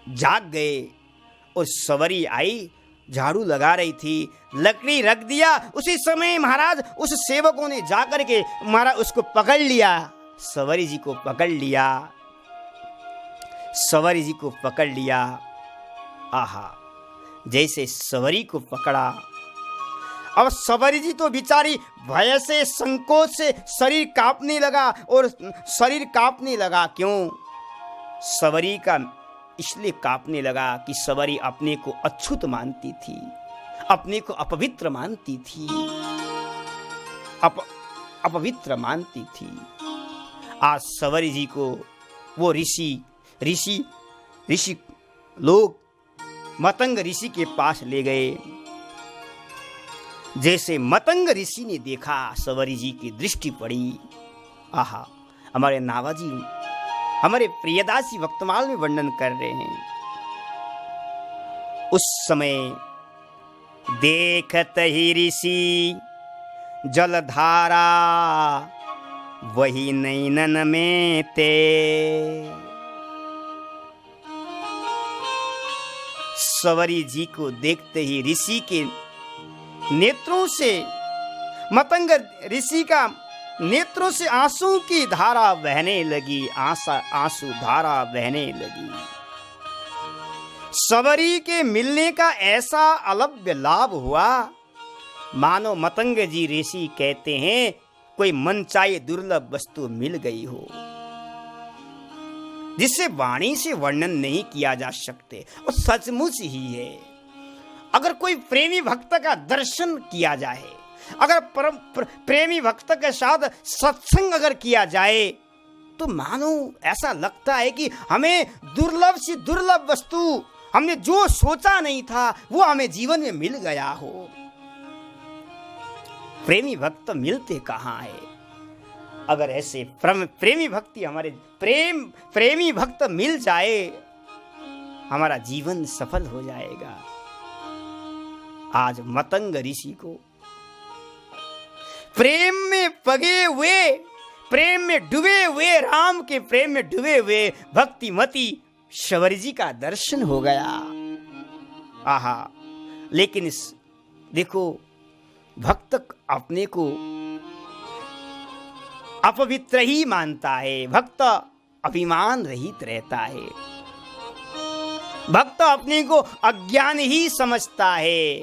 जाग गए और सवरी आई, झाड़ू लगा रही थी, लकड़ी रख दिया। उसी समय महाराज उस सेवकों ने जाकर के महाराज उसको पकड़ लिया, सवरी जी को पकड़ लिया, सवरी जी को पकड़ लिया। आहा, जैसे सवरी को पकड़ा, अब सवरी जी तो बेचारी भय से, संकोच से शरीर कांपने लगा, और शरीर कांपने लगा क्यों? सवरी का इसलिए कांपने लगा कि सवरी अपने को अछूत मानती थी, अपने को अपवित्र मानती थी, अपवित्र मानती थी। आज सवरी जी को वो ऋषि लोग मतंग ऋषि के पास ले गए। जैसे मतंग ऋषि ने देखा, सवरी जी की दृष्टि पड़ी। आहा, हमारे नावाजी, हमारे प्रियदास जी वक्तमाल में वर्णन कर रहे हैं, उस समय देखत ही ऋषि जलधारा वही नैनन में ते। सवरी जी को देखते ही ऋषि के नेत्रों से, मतंग ऋषि का नेत्रों से आंसू की धारा बहने लगी, आंसू धारा बहने लगी। सवरी के मिलने का ऐसा अलभ्य लाभ हुआ, मानो मतंग जी ऋषि कहते हैं कोई मनचाही दुर्लभ वस्तु मिल गई हो, जिससे वाणी से वर्णन नहीं किया जा सकते, और सचमुच ही है। अगर कोई प्रेमी भक्त का दर्शन किया जाए, अगर प्रेमी भक्त के साथ सत्संग अगर किया जाए, तो मानो ऐसा लगता है कि हमें दुर्लभ से दुर्लभ वस्तु, हमने जो सोचा नहीं था वो हमें जीवन में मिल गया हो। प्रेमी भक्त मिलते कहाँ है? अगर ऐसे प्रेमी भक्ति, हमारे प्रेमी भक्त मिल जाए, हमारा जीवन सफल हो जाएगा। आज मतंग ऋषि को प्रेम में पगे हुए, प्रेम में डूबे हुए, राम के प्रेम में डूबे हुए भक्तिमती सवरी जी का दर्शन हो गया। आहा, लेकिन देखो, भक्त अपने को अपवित्र ही मानता है, भक्त अभिमान रहित रहता है, भक्त अपने को अज्ञान ही समझता है।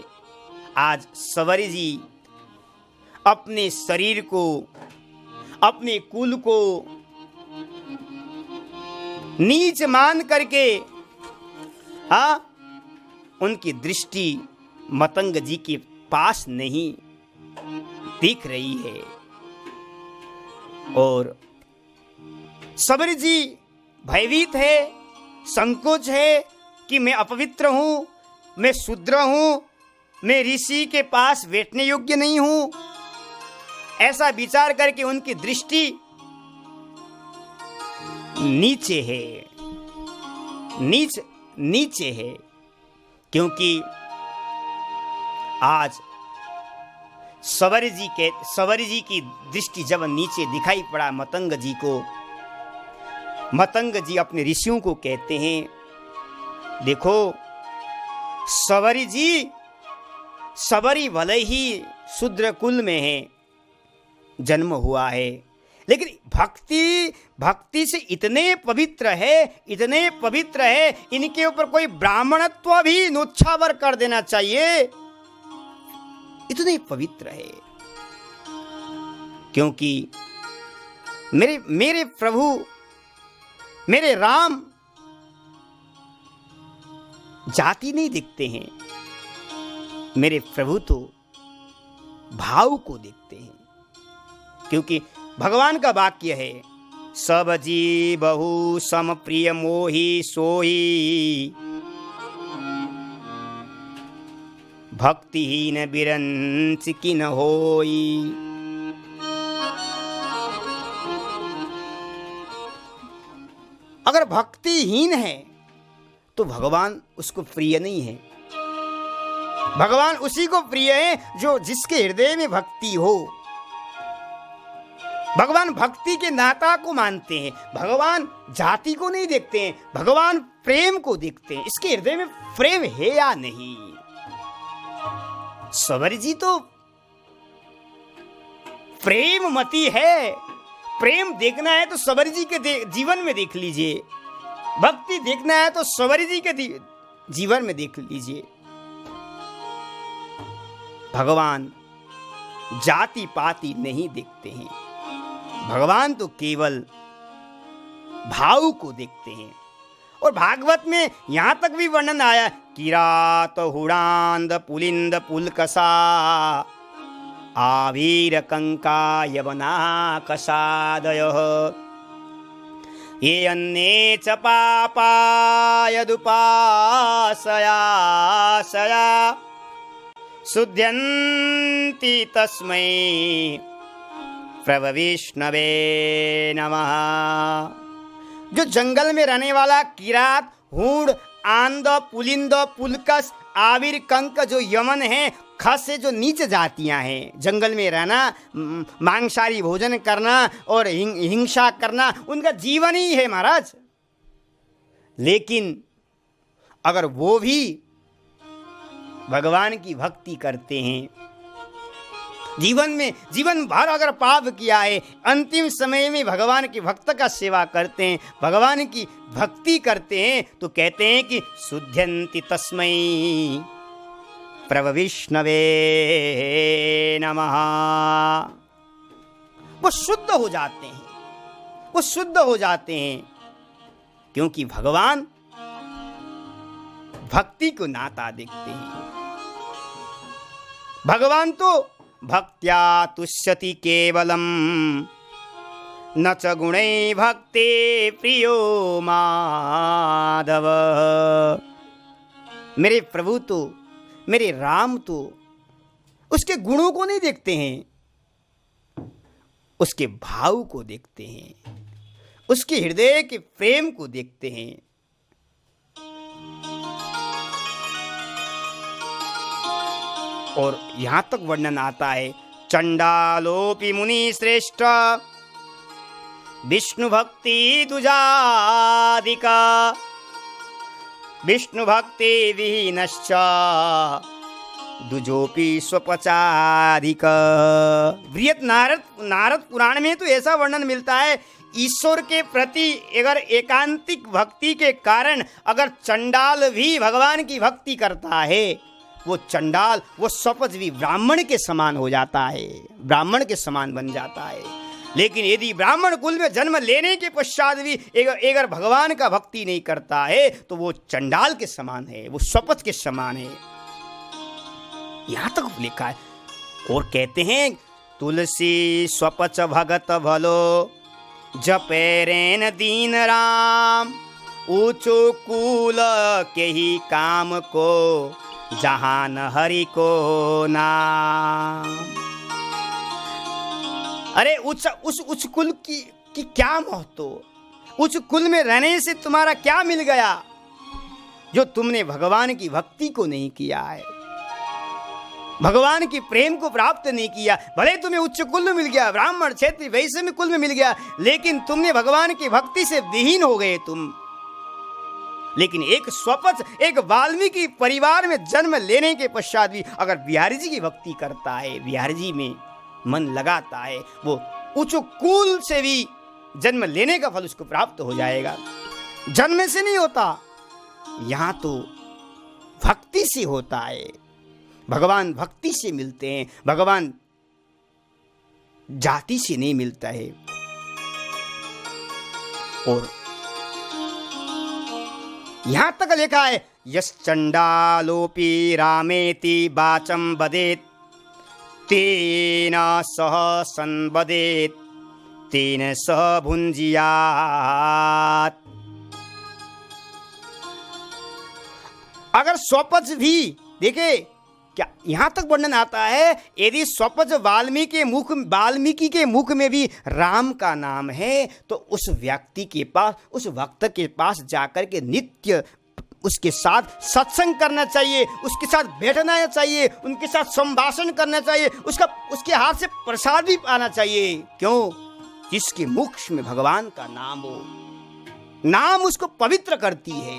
आज सवरी जी अपने शरीर को, अपने कुल को नीच मान करके, उनकी दृष्टि मतंग जी के पास नहीं दिख रही है, और सवरी जी भयभीत है, संकोच है कि मैं अपवित्र हूं, मैं शूद्र हूं, मैं ऋषि के पास बैठने योग्य नहीं हूं। ऐसा विचार करके उनकी दृष्टि नीचे है, नीचे है, क्योंकि आज सवरी जी की दृष्टि जब नीचे दिखाई पड़ा मतंग जी को, मतंग जी अपने ऋषियों को कहते हैं, देखो सवरी भले ही शूद्र कुल में है, जन्म हुआ है, लेकिन भक्ति से इतने पवित्र है, इनके ऊपर कोई ब्राह्मणत्व भी नोच्छावर कर देना चाहिए, इतने पवित्र है। क्योंकि मेरे प्रभु, मेरे राम जाति नहीं दिखते हैं, मेरे प्रभु तो भाव को देखते हैं। क्योंकि भगवान का वाक्य है, सब जी बहु सम प्रिय मोही सोही, भक्तिहीन बिरंच किन होई। अगर भक्तिहीन है तो भगवान उसको प्रिय नहीं है। भगवान उसी को प्रिय है जो जिसके हृदय में भक्ति हो। भगवान भक्ति के नाता को मानते हैं। भगवान जाति को नहीं देखते हैं, भगवान प्रेम को देखते हैं। इसके हृदय में प्रेम है या नहीं। सबर जी तो प्रेममती है। प्रेम देखना है तो सबर जी के जीवन में देख लीजिए। भक्ति देखना है तो सबर जी के जीवन में देख लीजिए। भगवान जाति पाति नहीं देखते हैं। भगवान तो केवल भाव को देखते हैं। और भागवत में यहां तक भी वर्णन आया, किरात हुड़ांद पुलिंद पुलकसा आवीर कंका यवना कसादयः ये अन्ये च पापा यदुपासया शुद्ध्यन्ति तस्मै प्रभु विष्णवे नमः। जो जंगल में रहने वाला किरात, हूण, आंद, पुलिंद, पुलकस, आविर, कंक जो यमन है, खस से जो नीच जातियां हैं, जंगल में रहना, मांसाहारी भोजन करना और हिंसा करना उनका जीवन ही है महाराज। लेकिन अगर वो भी भगवान की भक्ति करते हैं, जीवन भर अगर पाप किया है, अंतिम समय में भगवान के भक्त का सेवा करते हैं, भगवान की भक्ति करते हैं, तो कहते हैं कि शुद्ध्यन्ति तस्मै प्रभु विष्णवे नमः। वो शुद्ध हो जाते हैं, वो शुद्ध हो जाते हैं, क्योंकि भगवान भक्ति को नाता देखते हैं। भगवान तो भक्त्या तुष्यति केवलम न च गुणै भक्ते प्रियो माधव। मेरे प्रभु तो, मेरे राम तो उसके गुणों को नहीं देखते हैं, उसके भाव को देखते हैं, उसके हृदय के प्रेम को देखते हैं। और यहां तक वर्णन आता है, चंडालोपि मुनि श्रेष्ठ विष्णु भक्ति दुजादिका विष्णु भक्ति विहीनश्च दुजोपि स्वपचाधिक। बृहत नारद पुराण में तो ऐसा वर्णन मिलता है, ईश्वर के प्रति अगर एकांतिक भक्ति के कारण अगर चंडाल भी भगवान की भक्ति करता है, वो चंडाल, वो स्वपच भी ब्राह्मण के समान हो जाता है, ब्राह्मण के समान बन जाता है। लेकिन यदि ब्राह्मण कुल में जन्म लेने के पश्चात भी अगर भगवान का भक्ति नहीं करता है तो वो चंडाल के समान है, वो स्वपच के समान है। यहां तक लिखा है। और कहते हैं, तुलसी स्वपच भगत भलो जपेरेन दीन राम ऊंचो कूल के ही काम को जहान हरि को नाम। अरे उस कुल की क्या महत्व, उस कुल में रहने से तुम्हारा क्या मिल गया जो तुमने भगवान की भक्ति को नहीं किया है, भगवान की प्रेम को प्राप्त नहीं किया। भले तुम्हें उच्च कुल में मिल गया, ब्राह्मण क्षेत्रीय वैश्य में कुल में मिल गया, लेकिन तुमने भगवान की भक्ति से विहीन हो गए तुम। लेकिन एक स्वपच, एक वाल्मीकि परिवार में जन्म लेने के पश्चात भी अगर बिहारी जी की भक्ति करता है, बिहारी जी में मन लगाता है, वो उच्च कुल से भी जन्म लेने का फल उसको प्राप्त हो जाएगा। जन्म से नहीं होता, यहां तो भक्ति से होता है। भगवान भक्ति से मिलते हैं, भगवान जाति से नहीं मिलता है। और यहां तक लिखा है, यश्चंडालोपि रामेति वाचं वदेत् तेन सह संवदेत् तेन सह भुंजियात्। अगर स्वपच भी देखे, क्या यहाँ तक वर्णन आता है, यदि स्वपज वाल्मीकि के मुख में भी राम का नाम है तो उस व्यक्ति के पास, उस भक्त के पास जाकर के नित्य उसके साथ सत्संग करना चाहिए, उसके साथ बैठना चाहिए, उनके साथ संभाषण करना चाहिए, उसके हाथ से प्रसाद भी पाना चाहिए। क्यों? जिसके मुख में भगवान का नाम हो, नाम उसको पवित्र करती है,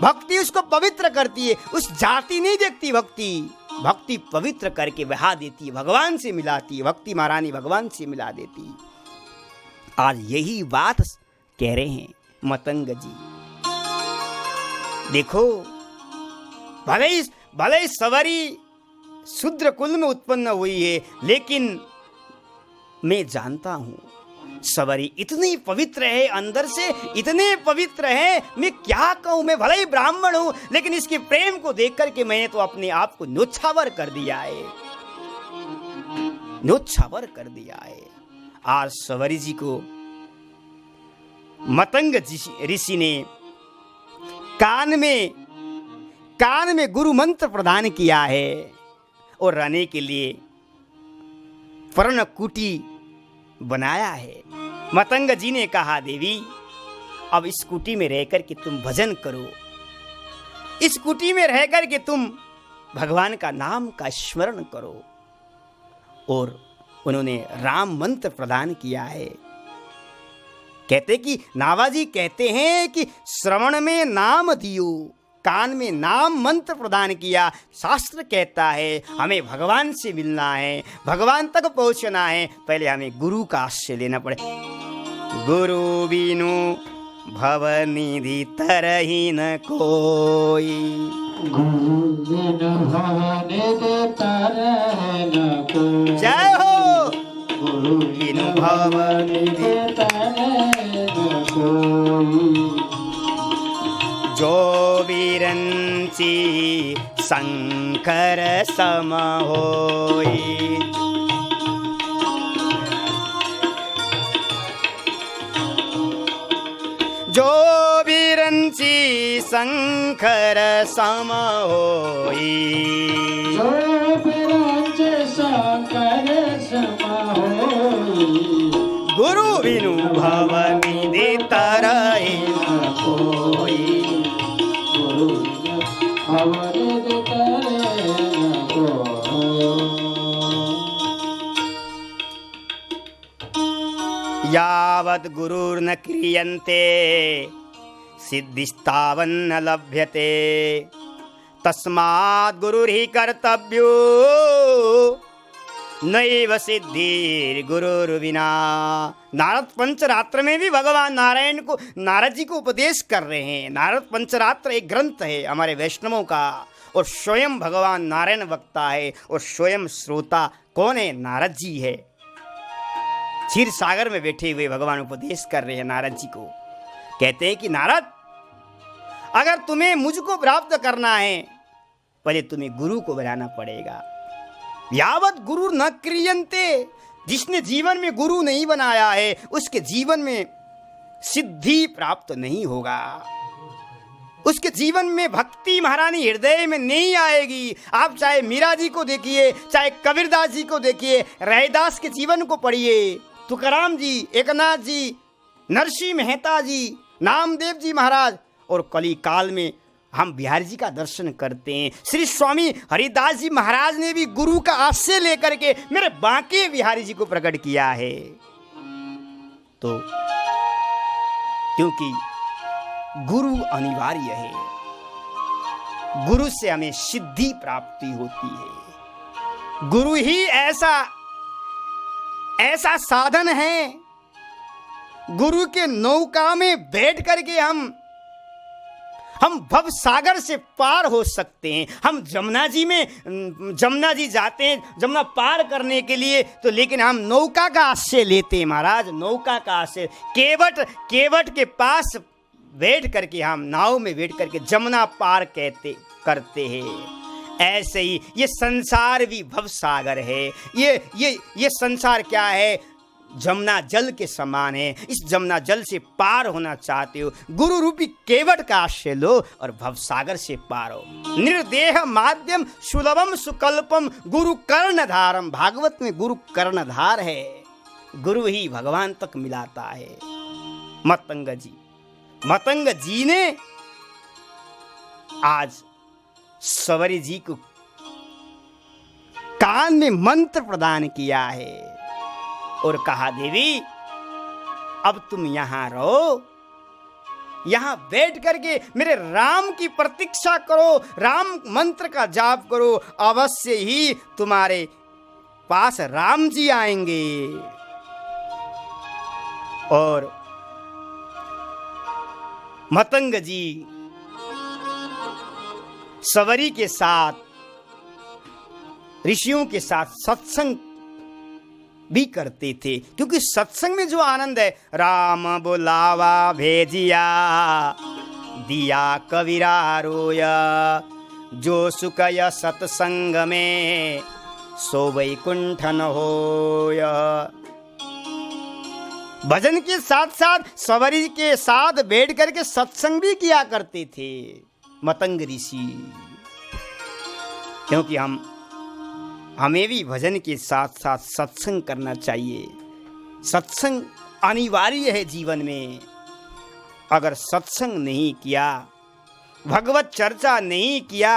भक्ति उसको पवित्र करती है। उस जाति नहीं देखती भक्ति पवित्र करके बहा देती है, भगवान से मिलाती है, भक्ति महारानी भगवान से मिला देती है। आज यही बात कह रहे हैं मतंग जी। देखो, भले ही सवारी शूद्र कुल में उत्पन्न हुई है, लेकिन मैं जानता हूं सवारी इतनी पवित्र है, अंदर से इतने पवित्र है, मैं क्या कहूं। मैं भले ही ब्राह्मण हूं, लेकिन इसके प्रेम को देख करके मैंने तो अपने आप को न्योछावर कर दिया है, न्योछावर कर दिया है। आज सवारी जी को मतंग ऋषि ने कान में गुरु मंत्र प्रदान किया है और रहने के लिए पर्णकुटी बनाया है। मतंग जी ने कहा, देवी अब इस कुटी में रहकर के तुम भजन करो, इस कुटी में रहकर के तुम भगवान का नाम का स्मरण करो। और उन्होंने राम मंत्र प्रदान किया है। कहते कि नावाजी कहते हैं कि श्रवण में नाम दियो, कान में नाम मंत्र प्रदान किया। शास्त्र कहता है हमें भगवान से मिलना है, भगवान तक पहुंचना है, पहले हमें गुरु का आश्रय लेना पड़े। गुरु बिनु भवनिधि तरहि न कोई, गुरु बिनु भवनिधि तरहि न कोई। जय हो। गुरु बिनु भवनिधि तरहि न कोई। जो विरंची शंकर सम होई, जो विरंची शंकर सम होई, जो विरंची शंकर सम होई। गुरु बिनु भवनिधि तरहि न कोई, गुरु बिनु भवनिधि तरहि न कोई। यावत् गुरुर्न क्रियन्ते सिद्धिस्तावन्न लभ्यते, तस्मात् गुरुर्हि कर्तव्यो नैव सिद्धिर् गुरुर्विना। नारद पंचरात्र में भी भगवान नारायण को, नारद जी को उपदेश कर रहे हैं। नारद पंचरात्र एक ग्रंथ है हमारे वैष्णवों का, और स्वयं भगवान नारायण वक्ता है और स्वयं श्रोता कौन है? नारद जी है। क्षीर सागर में बैठे हुए भगवान उपदेश कर रहे हैं नारद जी को। कहते हैं कि नारद, अगर तुम्हें मुझको प्राप्त करना है, पहले तुम्हें गुरु को बनाना पड़ेगा। यावत गुरु न क्रियन्ते, जिसने जीवन में गुरु नहीं बनाया है उसके जीवन में सिद्धि प्राप्त नहीं होगा, उसके जीवन में भक्ति महारानी हृदय में नहीं आएगी। आप चाहे मीरा जी को देखिए, चाहे कबीरदास जी को देखिए, रैदास के जीवन को पढ़िए, तुकाराम जी, एकनाथ जी, नरसिंह मेहता जी, नामदेव जी महाराज, और कली काल में हम बिहारी जी का दर्शन करते हैं। श्री स्वामी हरिदास जी महाराज ने भी गुरु का आश्रय लेकर के मेरे बांके बिहारी जी को प्रकट किया है। तो क्योंकि गुरु अनिवार्य है, गुरु से हमें सिद्धि प्राप्ति होती है। गुरु ही ऐसा साधन है, गुरु के नौका में बैठ करके हम भव सागर से पार हो सकते हैं। हम जमुना जी जाते हैं जमुना पार करने के लिए, तो लेकिन हम नौका का आश्रय लेते हैं महाराज, नौका का आश्रय। केवट के पास बैठ करके हम नाव में बैठ करके जमुना पार करते हैं। ऐसे ही ये संसार भी भव सागर है। ये संसार क्या है? जमुना जल के समान है। इस जमुना जल से पार होना चाहते हो, गुरु रूपी केवट का आश्रय लो और भवसागर से पार हो। निर्देह माध्यम सुलभम सुकल्पम गुरु कर्णधारम। भागवत में गुरु कर्णधार है, गुरु ही भगवान तक मिलाता है। मतंग जी ने आज सवरी जी को कान में मंत्र प्रदान किया है और कहा, देवी अब तुम यहां रहो, यहां बैठ करके मेरे राम की प्रतीक्षा करो, राम मंत्र का जाप करो, अवश्य ही तुम्हारे पास राम जी आएंगे। और मतंग जी सवरी के साथ, ऋषियों के साथ सत्संग भी करते थे, क्योंकि सत्संग में जो आनंद है, राम बुलावा भेजिया दिया कबीरा रोया, जो सुकय सत्संग में सो वैकुंठ न होया। भजन के साथ साथ सवरी के साथ बैठ करके सत्संग भी किया करते थे मतंग ऋषि, क्योंकि हमें भी भजन के साथ साथ सत्संग करना चाहिए। सत्संग अनिवार्य है जीवन में। अगर सत्संग नहीं किया, भगवत चर्चा नहीं किया,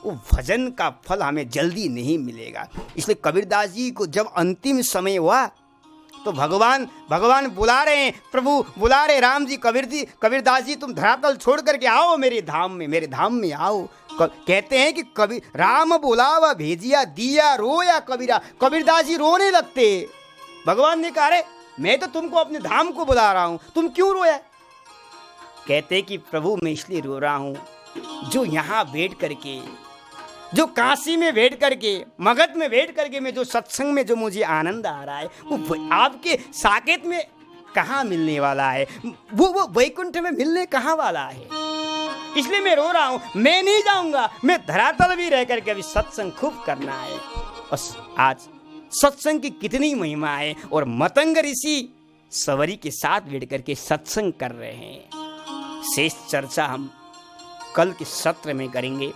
वो भजन का फल हमें जल्दी नहीं मिलेगा। इसलिए कबीरदास जी को जब अंतिम समय हुआ तो भगवान बुला रहे हैं, प्रभु बुला रहे, राम जी कबीरदास जी तुम धरातल छोड़ करके आओ मेरे धाम में आओ। कहते हैं कि राम बुलावा भेजिया दिया रोया कबीरा। कबीरदास जी रोने लगते। भगवान ने कहा, अरे मैं तो तुमको अपने धाम को बुला रहा हूं, तुम क्यों रोया? कहते कि प्रभु मैं इसलिए रो रहा हूं, जो यहां बैठ करके, जो काशी में बैठ करके, मगध में बैठ करके मैं जो सत्संग में जो मुझे आनंद आ रहा है, वो आपके साकेत में कहाँ मिलने वाला है, वो वैकुंठ में मिलने कहाँ वाला है। इसलिए मैं रो रहा हूं, मैं नहीं जाऊंगा, मैं धरातल भी रह करके अभी सत्संग खूब करना है। और आज सत्संग की कितनी महिमा है, और मतंग ऋषि सवरी के साथ बैठ करके सत्संग कर रहे हैं। शेष चर्चा हम कल के सत्र में करेंगे।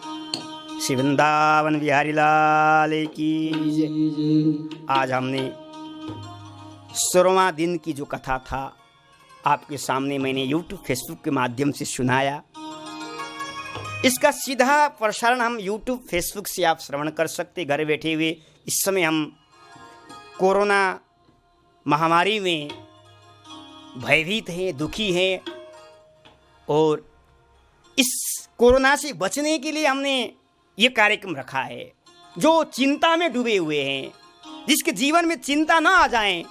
श्री वृंदावन बिहारी लाल की। आज हमने 16वां दिन की जो कथा था आपके सामने मैंने YouTube फेसबुक के माध्यम से सुनाया। इसका सीधा प्रसारण हम YouTube फेसबुक से आप श्रवण कर सकते घर बैठे हुए। इस समय हम कोरोना महामारी में भयभीत हैं, दुखी हैं, और इस कोरोना से बचने के लिए हमने ये कार्यक्रम रखा है। जो चिंता में डूबे हुए हैं, जिसके जीवन में चिंता ना आ जाए,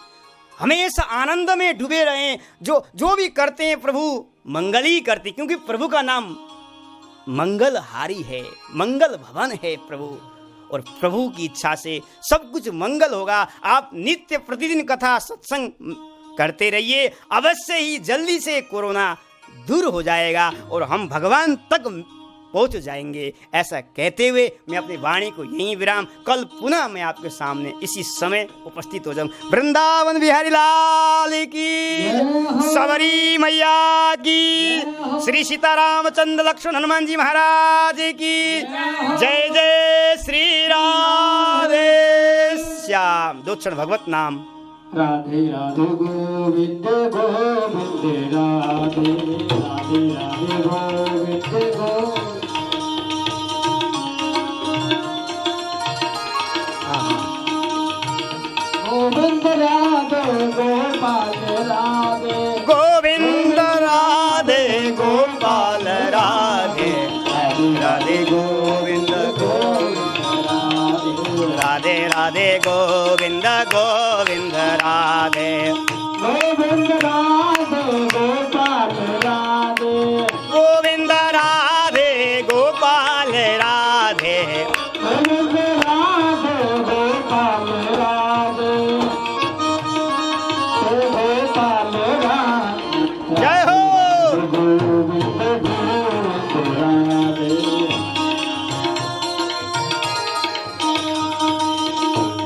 हमेशा आनंद में डूबे रहें, जो भी करते हैं प्रभु मंगल ही करते, क्योंकि प्रभु का नाम मंगलहारी है, मंगल भवन है प्रभु, और प्रभु की इच्छा से सब कुछ मंगल होगा। आप नित्य प्रतिदिन कथा सत्संग करते रहिए, अवश्य ही जल्दी से कोरोना दूर हो जाएगा और हम भगवान तक पहुंच जाएंगे। ऐसा कहते हुए मैं अपनी वाणी को यहीं विराम, कल पुनः मैं आपके सामने इसी समय उपस्थित हो जाऊं। वृंदावन बिहारी लाल की, सवरी मैया की, श्री सीतारामचंद्र लक्ष्मण हनुमान जी महाराज की जय। जय श्री राधे श्याम। दो क्षण भगवत नाम। राधे राधे गोविंद गोविंद राधे राधे राधे गोविंद गोविंद। गोविंद राधे गोपाल राधे, गोविंद राधे गोपाल राधे, राधे गोविंद गोविंद राधे, राधे गोविंद गोविंद राधे, गोविंद राधे गोपाल राधे, गोविंद राधे गोपाल राधे, गोविंद राधे गोपाल राधे, गोपाल राधे। जय हो। गोविंद गोविंद राधे,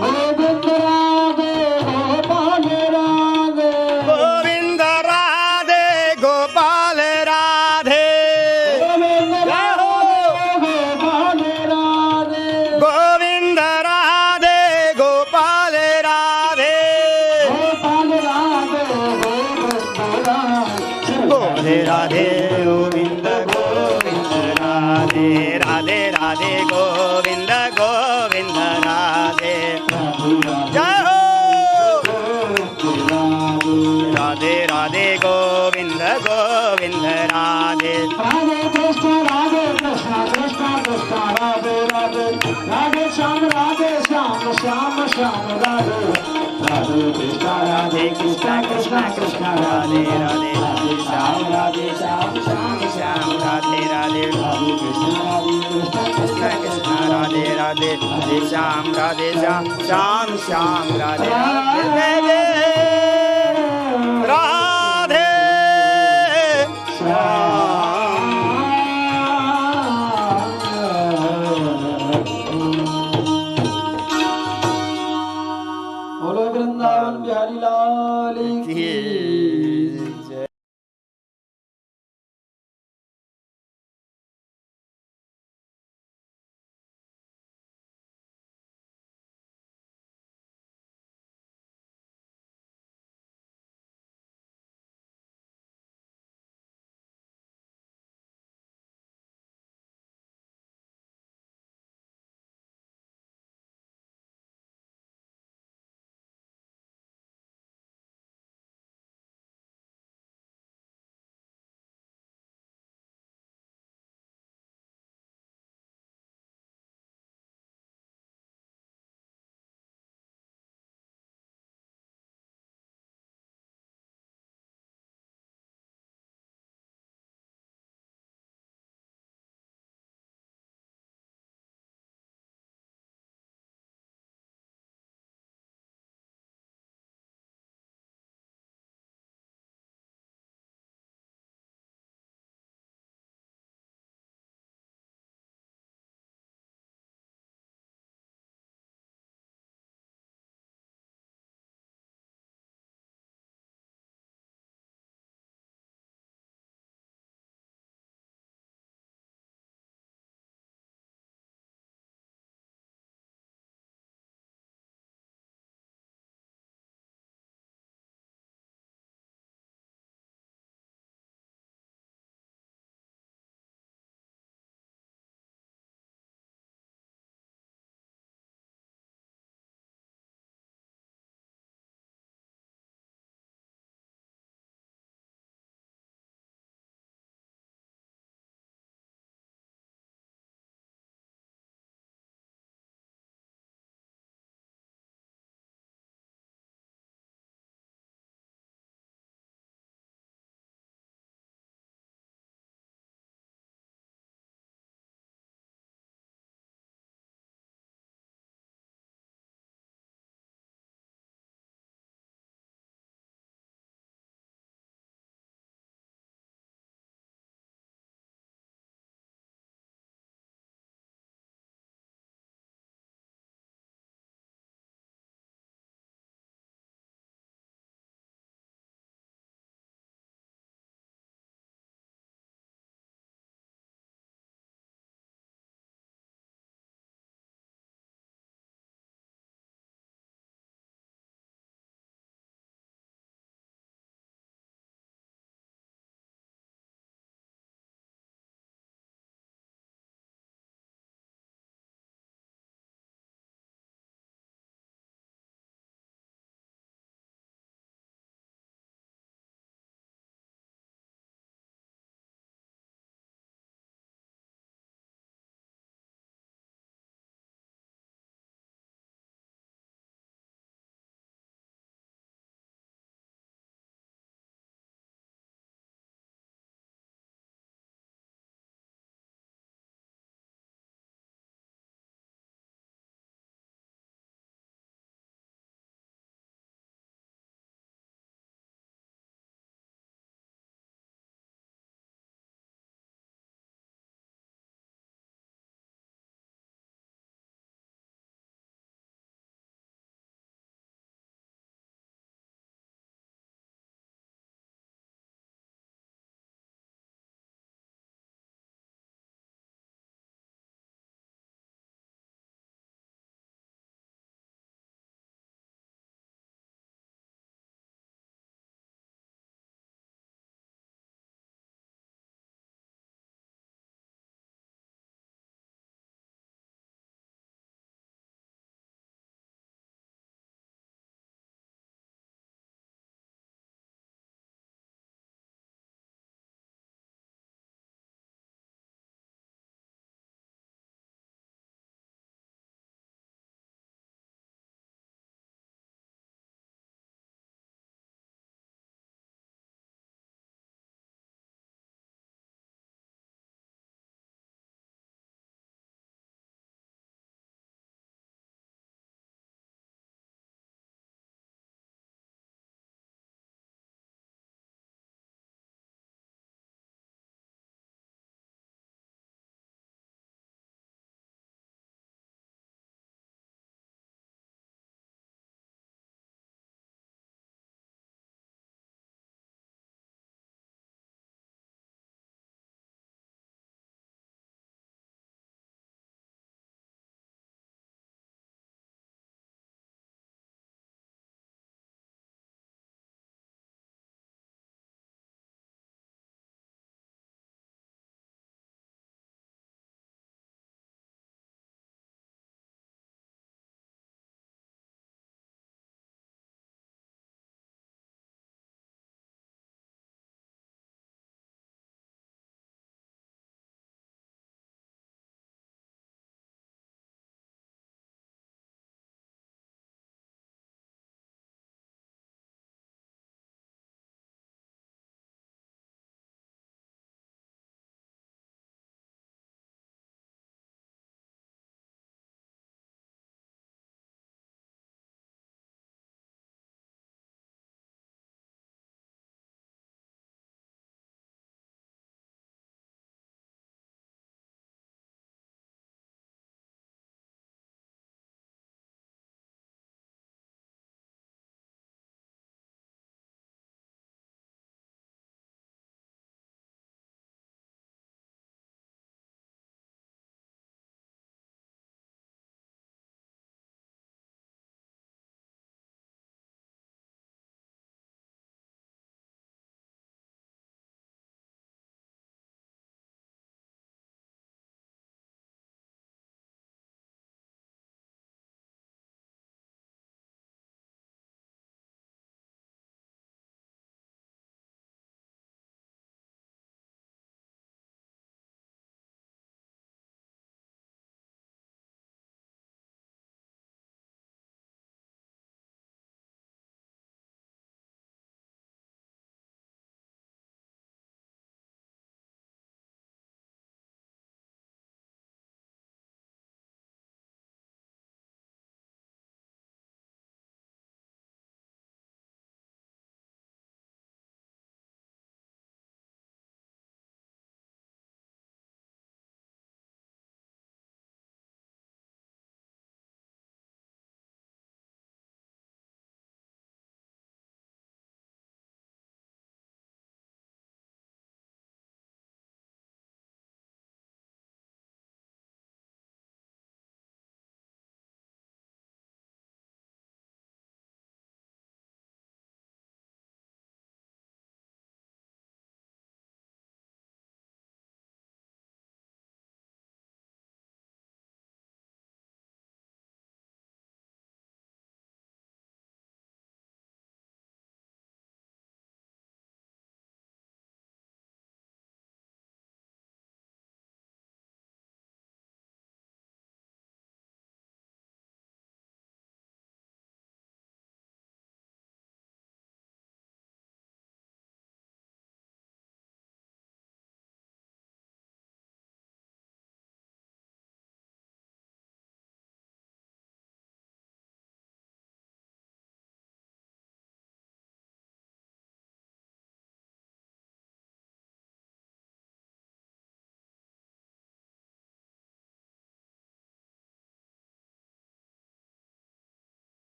गोविंद राधे गोपाल राधे गोविंद गोविंद राधे राधे राधे गोविंद गोविंद राधे जय हो राधे राधे गोविंद गोविंद राधे राधे कृष्ण कृष्ण कृष्ण राधे राधे राधे श्याम श्याम श्याम राधे राधे कृष्ण कृष्ण कृष्ण राधे राधे राधे श्याम श्याम श्याम राधे राधे राधे कृष्ण कृष्ण कृष्ण राधे राधे राधे श्याम श्याम श्याम राधे राधे राधे श्याम